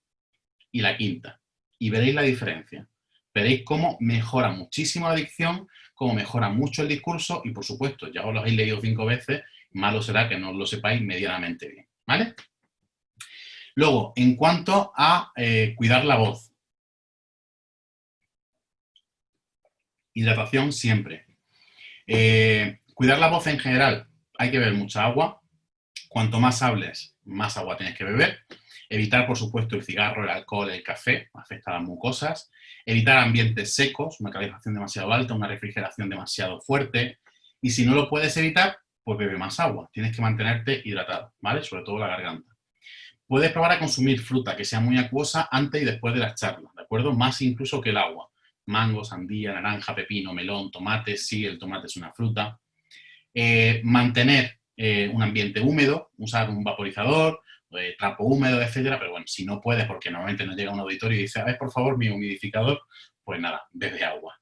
y la quinta y veréis la diferencia. Veréis cómo mejora muchísimo la dicción, cómo mejora mucho el discurso y, por supuesto, ya os lo habéis leído 5 veces, malo será que no lo sepáis medianamente bien, ¿vale? Luego, en cuanto a cuidar la voz. Hidratación siempre. Cuidar la voz en general. Hay que beber mucha agua. Cuanto más hables, más agua tienes que beber. Evitar, por supuesto, el cigarro, el alcohol, el café. Afecta a las mucosas. Evitar ambientes secos, una calefacción demasiado alta, una refrigeración demasiado fuerte. Y si no lo puedes evitar, pues bebe más agua. Tienes que mantenerte hidratado, ¿vale? Sobre todo la garganta. Puedes probar a consumir fruta que sea muy acuosa antes y después de las charlas, ¿de acuerdo? Más incluso que el agua. Mango, sandía, naranja, pepino, melón, tomate. Sí, el tomate es una fruta. Mantener un ambiente húmedo, usar un vaporizador, trapo húmedo, etcétera, pero bueno, si no puedes, porque normalmente no llega a un auditorio y dice, a ver, por favor, mi humidificador, pues nada, bebe agua.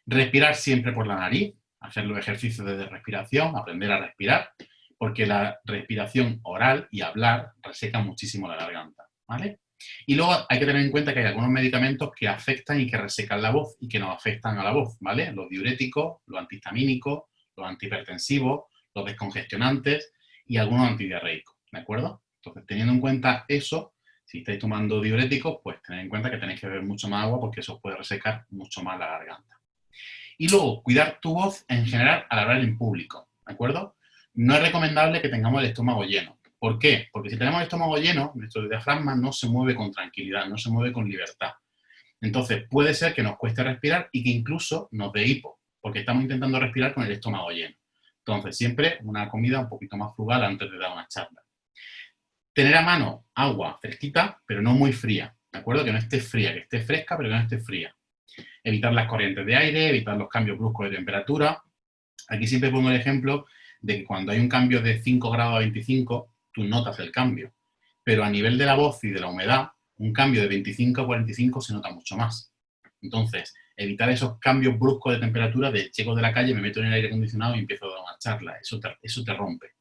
Respirar siempre por la nariz, hacer los ejercicios de respiración, aprender a respirar, porque la respiración oral y hablar reseca muchísimo la garganta, ¿vale? Y luego hay que tener en cuenta que hay algunos medicamentos que afectan y que resecan la voz y que nos afectan a la voz, ¿vale? Los diuréticos, los antihistamínicos, los antihipertensivos, los descongestionantes y algunos antidiarreicos, ¿de acuerdo? Entonces, teniendo en cuenta eso, si estáis tomando diuréticos, pues tened en cuenta que tenéis que beber mucho más agua porque eso os puede resecar mucho más la garganta. Y luego, cuidar tu voz en general al hablar en público, ¿de acuerdo? No es recomendable que tengamos el estómago lleno. ¿Por qué? Porque si tenemos el estómago lleno, nuestro diafragma no se mueve con tranquilidad, no se mueve con libertad. Entonces, puede ser que nos cueste respirar y que incluso nos dé hipo, porque estamos intentando respirar con el estómago lleno. Entonces, siempre una comida un poquito más frugal antes de dar una charla. Tener a mano agua fresquita, pero no muy fría, ¿de acuerdo? Que no esté fría, que esté fresca, pero que no esté fría. Evitar las corrientes de aire, evitar los cambios bruscos de temperatura. Aquí siempre pongo el ejemplo de que cuando hay un cambio de 5 grados a 25, tú notas el cambio. Pero a nivel de la voz y de la humedad, un cambio de 25 a 45 se nota mucho más. Entonces, evitar esos cambios bruscos de temperatura de llego de la calle, me meto en el aire acondicionado y empiezo a dar una charla. Eso te rompe.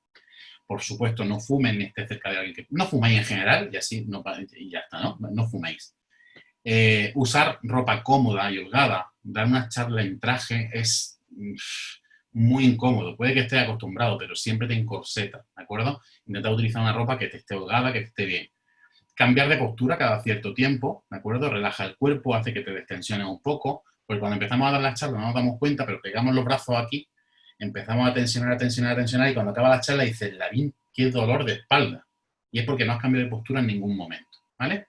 Por supuesto, no fumen ni esté cerca de alguien que... No fuméis en general y así no, y ya está, ¿no? No fuméis. Usar ropa cómoda y holgada, dar una charla en traje es muy incómodo. Puede que estés acostumbrado, pero siempre te encorseta, ¿de acuerdo? Intenta utilizar una ropa que te esté holgada, que esté bien. Cambiar de postura cada cierto tiempo, ¿de acuerdo? Relaja el cuerpo, hace que te destensiones un poco, porque cuando empezamos a dar las charlas no nos damos cuenta, pero pegamos los brazos aquí, empezamos a tensionar, y cuando acaba la charla dices, Lavín, qué dolor de espalda. Y es porque no has cambiado de postura en ningún momento, ¿vale?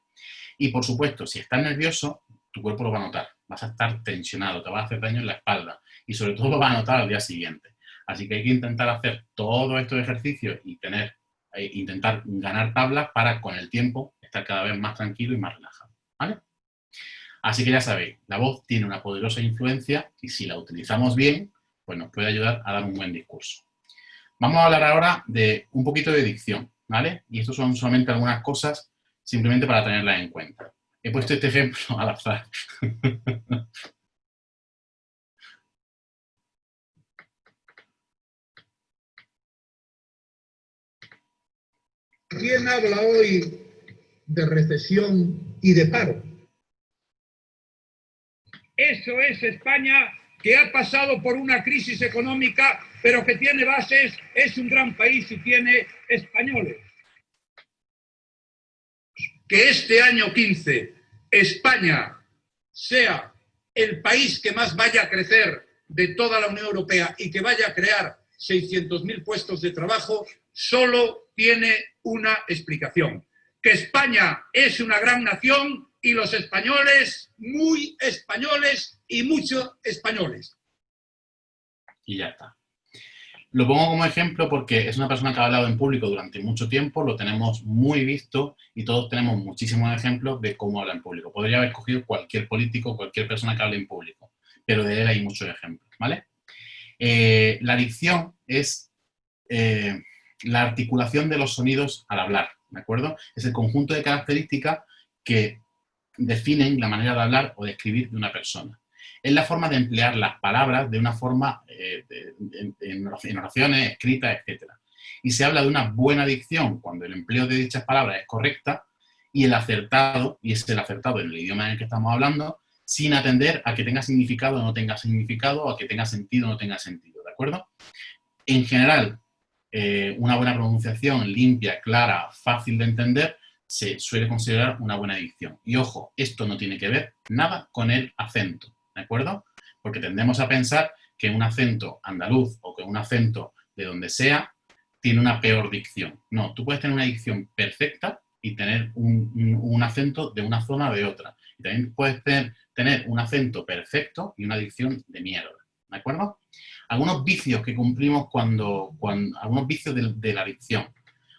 Y por supuesto, si estás nervioso, tu cuerpo lo va a notar. Vas a estar tensionado, te va a hacer daño en la espalda. Y sobre todo lo vas a notar al día siguiente. Así que hay que intentar hacer todos estos ejercicios y intentar ganar tablas para, con el tiempo, estar cada vez más tranquilo y más relajado, ¿vale? Así que ya sabéis, la voz tiene una poderosa influencia y si la utilizamos bien, pues nos puede ayudar a dar un buen discurso. Vamos a hablar ahora de un poquito de dicción, ¿vale? Y estos son solamente algunas cosas simplemente para tenerlas en cuenta. He puesto este ejemplo al azar. ¿Quién habla hoy de recesión y de paro? Eso es España, que ha pasado por una crisis económica, pero que tiene bases, es un gran país y tiene españoles. Que este año 15 España sea el país que más vaya a crecer de toda la Unión Europea y que vaya a crear 600.000 puestos de trabajo, solo tiene una explicación. Que España es una gran nación y los españoles, muy españoles y muchos españoles. Y ya está. Lo pongo como ejemplo porque es una persona que ha hablado en público durante mucho tiempo, lo tenemos muy visto y todos tenemos muchísimos ejemplos de cómo habla en público. Podría haber cogido cualquier político, cualquier persona que hable en público, pero de él hay muchos ejemplos, ¿vale? La dicción es la articulación de los sonidos al hablar, ¿de acuerdo? Es el conjunto de características que definen la manera de hablar o de escribir de una persona. Es la forma de emplear las palabras de una forma en oraciones, escritas, etc. Y se habla de una buena dicción cuando el empleo de dichas palabras es correcta y el acertado, y es el acertado en el idioma en el que estamos hablando, sin atender a que tenga significado o no tenga significado, o a que tenga sentido o no tenga sentido, ¿de acuerdo? En general, una buena pronunciación limpia, clara, fácil de entender, se suele considerar una buena dicción. Y ojo, esto no tiene que ver nada con el acento, ¿de acuerdo? Porque tendemos a pensar que un acento andaluz o que un acento de donde sea tiene una peor dicción. No, tú puedes tener una dicción perfecta y tener un acento de una zona o de otra. Y también puedes tener un acento perfecto y una dicción de mierda, ¿de acuerdo? Algunos vicios que cumplimos algunos vicios de la dicción.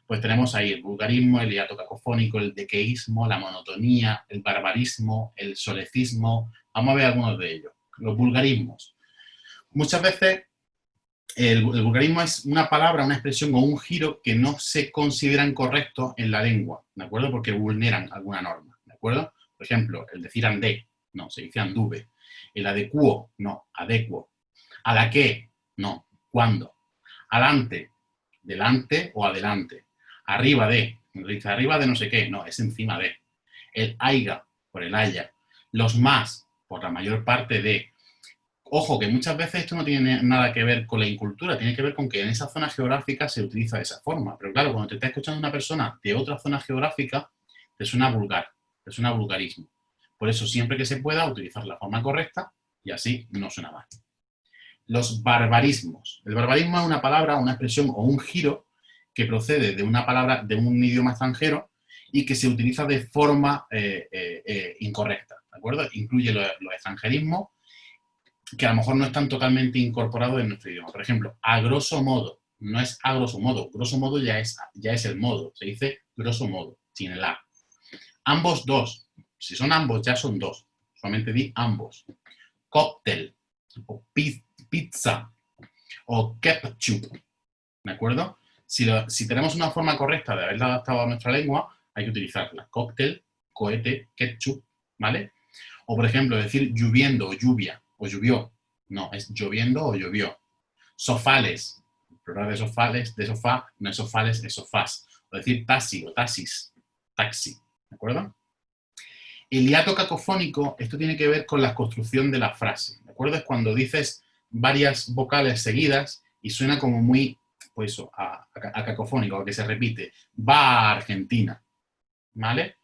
Pues tenemos ahí el vulgarismo, el hiato cacofónico, el dequeísmo, la monotonía, el barbarismo, el solecismo. Vamos a ver algunos de ellos. Los vulgarismos. Muchas veces el vulgarismo es una palabra, una expresión o un giro que no se consideran correctos en la lengua, ¿de acuerdo? Porque vulneran alguna norma, ¿de acuerdo? Por ejemplo, el decir andé, no, se dice anduve. El adecuo, no, adecuo. ¿A la qué? No, ¿cuándo? Alante, delante o adelante. Arriba de, dice arriba de no sé qué, no, es encima de. El aiga, por el haya. Los más, por la mayor parte de. Ojo, que muchas veces esto no tiene nada que ver con la incultura, tiene que ver con que en esa zona geográfica se utiliza de esa forma. Pero claro, cuando te está escuchando una persona de otra zona geográfica, te suena vulgar, te suena vulgarismo. Por eso, siempre que se pueda, utilizar la forma correcta y así no suena mal. Los barbarismos. El barbarismo es una palabra, una expresión o un giro que procede de una palabra de un idioma extranjero y que se utiliza de forma incorrecta, ¿de acuerdo? Incluye los extranjerismos que a lo mejor no están totalmente incorporados en nuestro idioma. Por ejemplo, a grosso modo, no es a grosso modo ya es el modo, se dice grosso modo, sin el A. Ambos dos, si son ambos ya son dos, solamente di ambos. Cóctel, o pizza, o ketchup, ¿de acuerdo? Si tenemos una forma correcta de haberla adaptado a nuestra lengua, hay que utilizarla. Cóctel, cohete, ketchup, ¿vale? O, por ejemplo, decir lloviendo o lluvia, o llovió. No, es lloviendo o llovió. Sofales, el plural de sofá, no es sofales, es sofás. O decir taxi o taxis, taxi, ¿de acuerdo? El hiato cacofónico, esto tiene que ver con la construcción de la frase, ¿de acuerdo? Es cuando dices varias vocales seguidas y suena como muy, pues eso, a cacofónico, que se repite. Va a Argentina, ¿vale?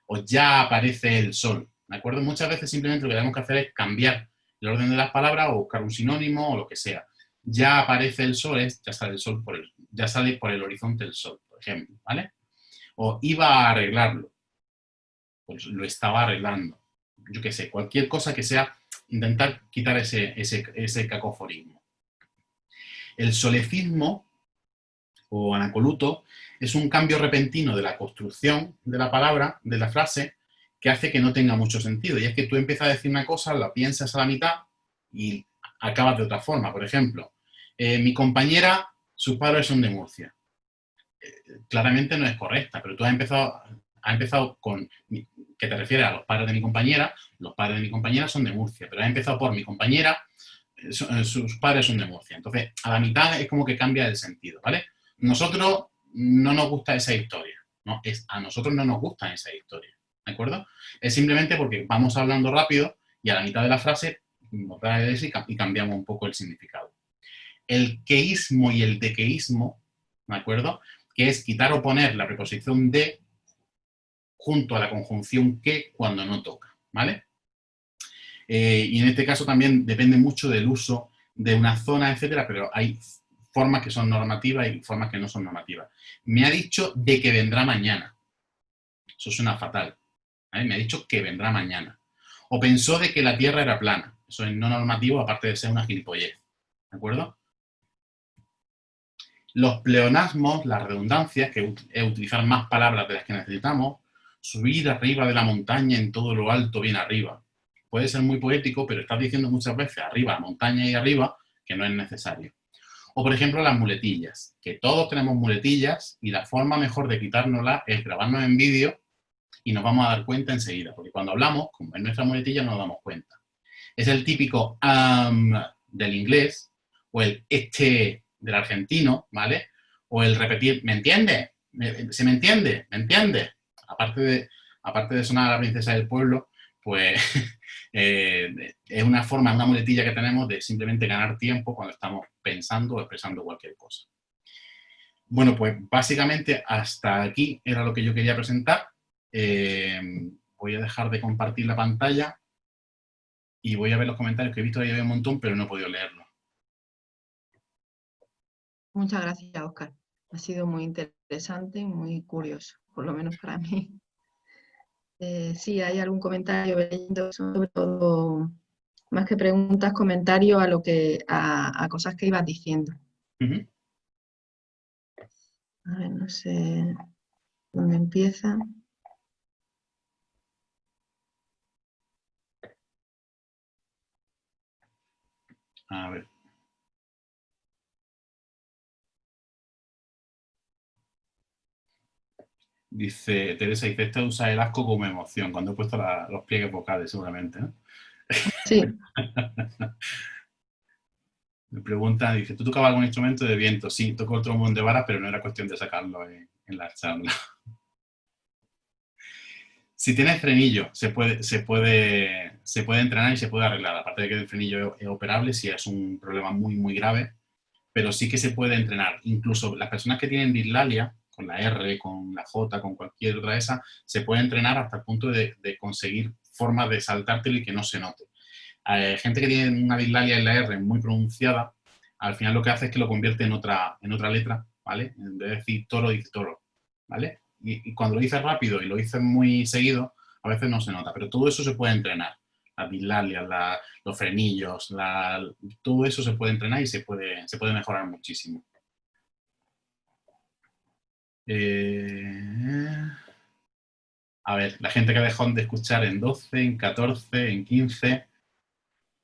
O ya aparece el sol, ¿de acuerdo? Muchas veces simplemente lo que tenemos que hacer es cambiar el orden de las palabras o buscar un sinónimo o lo que sea. Ya aparece el sol es, ya sale el sol ya sale por el horizonte el sol, por ejemplo, ¿vale? O iba a arreglarlo, pues lo estaba arreglando. Yo qué sé, cualquier cosa que sea intentar quitar ese cacofonismo. El solecismo o anacoluto es un cambio repentino de la construcción de la palabra, de la frase, que hace que no tenga mucho sentido. Y es que tú empiezas a decir una cosa, la piensas a la mitad y acabas de otra forma. Por ejemplo, mi compañera, sus padres son de Murcia. Claramente no es correcta, pero tú has empezado con que te refieres a los padres de mi compañera, los padres de mi compañera son de Murcia, pero has empezado por mi compañera, sus padres son de Murcia. Entonces, a la mitad es como que cambia el sentido, ¿vale? Nosotros no nos gusta esa historia, ¿no? A nosotros no nos gusta esa historia, ¿de acuerdo? Es simplemente porque vamos hablando rápido y a la mitad de la frase nos da y cambiamos un poco el significado. El queísmo y el dequeísmo, ¿de acuerdo? Que es quitar o poner la preposición de junto a la conjunción que cuando no toca, ¿vale? Y en este caso también depende mucho del uso de una zona, etcétera, pero hay formas que son normativas y formas que no son normativas. Me ha dicho de que vendrá mañana. Eso suena fatal, ¿vale? Me ha dicho que vendrá mañana. O pensó de que la Tierra era plana. Eso es no normativo, aparte de ser una gilipollez, ¿de acuerdo? Los pleonasmos, las redundancias, que es utilizar más palabras de las que necesitamos, subir arriba de la montaña en todo lo alto, bien arriba. Puede ser muy poético, pero estás diciendo muchas veces arriba, montaña y arriba, que no es necesario. O, por ejemplo, las muletillas, que todos tenemos muletillas y la forma mejor de quitárnoslas es grabarnos en vídeo y nos vamos a dar cuenta enseguida, porque cuando hablamos, como es nuestra muletilla, no nos damos cuenta. Es el típico del inglés o el del argentino, ¿vale? O el repetir, ¿me entiende? ¿Se me entiende? ¿Me entiende? Aparte de sonar a la princesa del pueblo, pues es una forma, una muletilla que tenemos de simplemente ganar tiempo cuando estamos pensando o expresando cualquier cosa. Bueno, pues básicamente hasta aquí era lo que yo quería presentar. Voy a dejar de compartir la pantalla y voy a ver los comentarios que he visto ahí un montón, pero no he podido leerlo. Muchas gracias, Óscar. Ha sido muy interesante y muy curioso, por lo menos para mí. Sí, hay algún comentario leyendo, sobre todo Más que preguntas, comentarios a cosas que ibas diciendo. A ver, no sé dónde empieza. A ver. Dice, Teresa, dice, esta usa el asco como emoción, cuando he puesto los pliegues vocales, seguramente, ¿no? Sí. Me pregunta, dice, ¿tú tocabas algún instrumento de viento? Sí, toco el trombón de varas, pero no era cuestión de sacarlo en la charla. Si tienes frenillo, se puede entrenar y se puede arreglar. Aparte de que el frenillo es operable si es un problema muy, muy grave, pero sí que se puede entrenar. Incluso las personas que tienen dislalia, con la R, con la J, con cualquier otra de esas, se puede entrenar hasta el punto de conseguir formas de saltártelo y que no se note. Gente que tiene una dislalia en la R muy pronunciada, al final lo que hace es que lo convierte en otra letra, ¿vale? En vez de decir toro, dice toro, ¿vale? Y cuando lo dices rápido y lo dices muy seguido, a veces no se nota, pero todo eso se puede entrenar. Las dislalias, los frenillos, todo eso se puede entrenar y se puede mejorar muchísimo. A ver, la gente que dejó de escuchar en 12, en 14, en 15,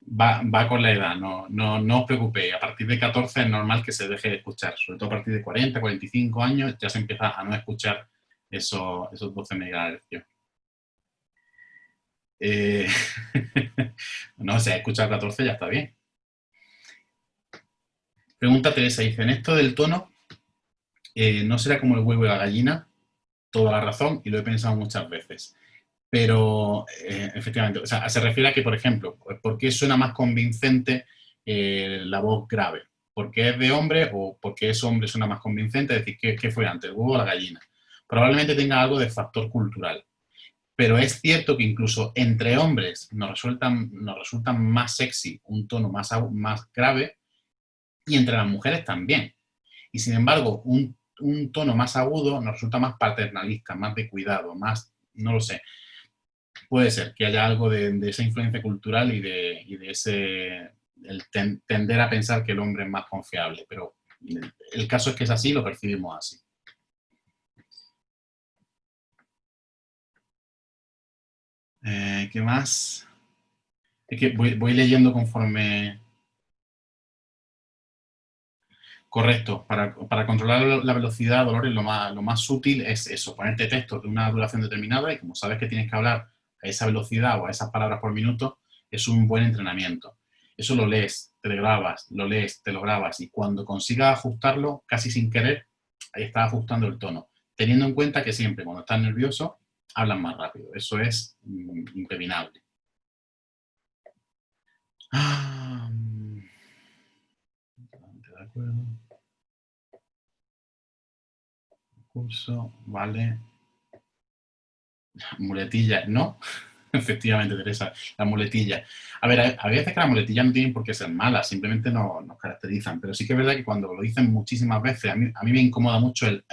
va con la edad, no os preocupéis. A partir de 14 es normal que se deje de escuchar, sobre todo a partir de 40, 45 años ya se empieza a no escuchar esos 12 MHz. No, si has escuchado 14 ya está bien. Pregunta Teresa, dice, en esto del tono, ¿no será como el huevo y la gallina? Toda la razón, y lo he pensado muchas veces. Pero, efectivamente, o sea, se refiere a que, por ejemplo, ¿por qué suena más convincente la voz grave? ¿Por qué es de hombre o por qué es hombre suena más convincente? Es decir, ¿qué fue antes, el huevo o la gallina? Probablemente tenga algo de factor cultural. Pero es cierto que incluso entre hombres nos resulta más sexy un tono más grave y entre las mujeres también. Y sin embargo, un tono más agudo nos resulta más paternalista, más de cuidado, más, no lo sé. Puede ser que haya algo de esa influencia cultural y de ese tender a pensar que el hombre es más confiable, pero el caso es que es así, lo percibimos así. ¿Qué más? Es que voy leyendo conforme... Correcto. Para controlar la velocidad, Dolores, lo más útil es eso, ponerte textos de una duración determinada y como sabes que tienes que hablar a esa velocidad o a esas palabras por minuto, es un buen entrenamiento. Eso lo lees, te lo grabas, te lo grabas y cuando consigas ajustarlo, casi sin querer, ahí estás ajustando el tono. Teniendo en cuenta que siempre cuando estás nervioso, hablas más rápido. Eso es impepinable. ¿De acuerdo? Curso, vale. Muletilla, ¿no? Efectivamente, Teresa, la muletilla. A ver, a veces que las muletillas no tienen por qué ser malas, simplemente nos caracterizan, pero sí que es verdad que cuando lo dicen muchísimas veces, a mí me incomoda mucho el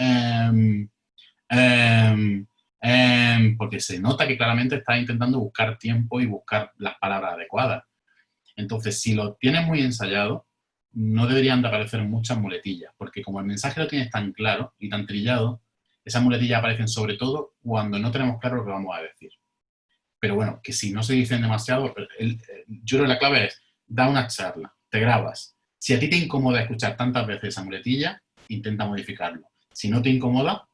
porque se nota que claramente estás intentando buscar tiempo y buscar las palabras adecuadas. Entonces, si lo tienes muy ensayado, no deberían de aparecer muchas muletillas, porque como el mensaje lo tienes tan claro y tan trillado, esas muletillas aparecen sobre todo cuando no tenemos claro lo que vamos a decir. Pero bueno, que si no se dicen demasiado, yo creo que la clave es, da una charla, te grabas. Si a ti te incomoda escuchar tantas veces esa muletilla, intenta modificarlo. Si no te incomoda,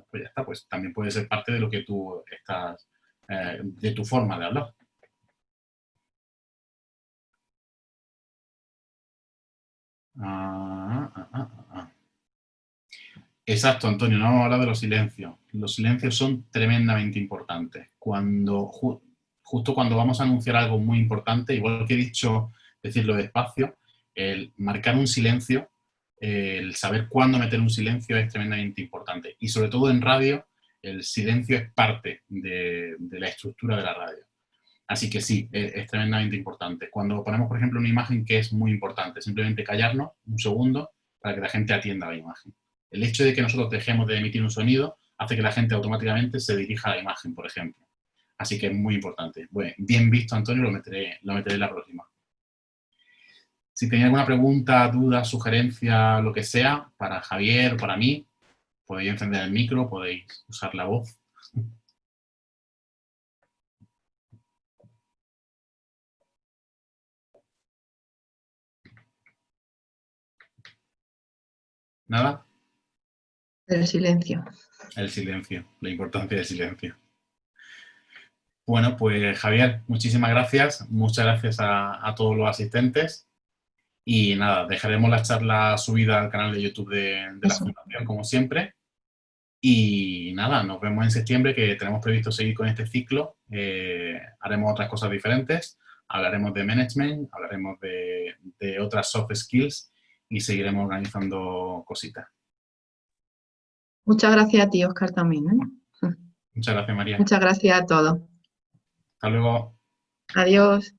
pues ya está, pues también puede ser parte de lo que tú estás, de tu forma de hablar. Exacto, Antonio, no vamos a hablar de los silencios. Los silencios son tremendamente importantes. Justo cuando vamos a anunciar algo muy importante, igual que he dicho, decirlo despacio, el marcar un silencio, el saber cuándo meter un silencio es tremendamente importante. Y sobre todo en radio, el silencio es parte de la estructura de la radio. Así que sí, es tremendamente importante. Cuando ponemos, por ejemplo, una imagen que es muy importante, simplemente callarnos un segundo para que la gente atienda a la imagen. El hecho de que nosotros dejemos de emitir un sonido hace que la gente automáticamente se dirija a la imagen, por ejemplo. Así que es muy importante. Bueno, bien visto, Antonio, lo meteré en la próxima. Si tenéis alguna pregunta, duda, sugerencia, lo que sea, para Javier, para mí, podéis encender el micro, podéis usar la voz. ¿Nada? El silencio. El silencio, la importancia del silencio. Bueno, pues Javier, muchísimas gracias. Muchas gracias a todos los asistentes. Y nada, dejaremos la charla subida al canal de YouTube de la Fundación, como siempre. Y nada, nos vemos en septiembre, que tenemos previsto seguir con este ciclo. Haremos otras cosas diferentes. Hablaremos de management, hablaremos de otras soft skills y seguiremos organizando cositas. Muchas gracias a ti, Óscar, también, ¿eh? Muchas gracias, María. Muchas gracias a todos. Hasta luego. Adiós.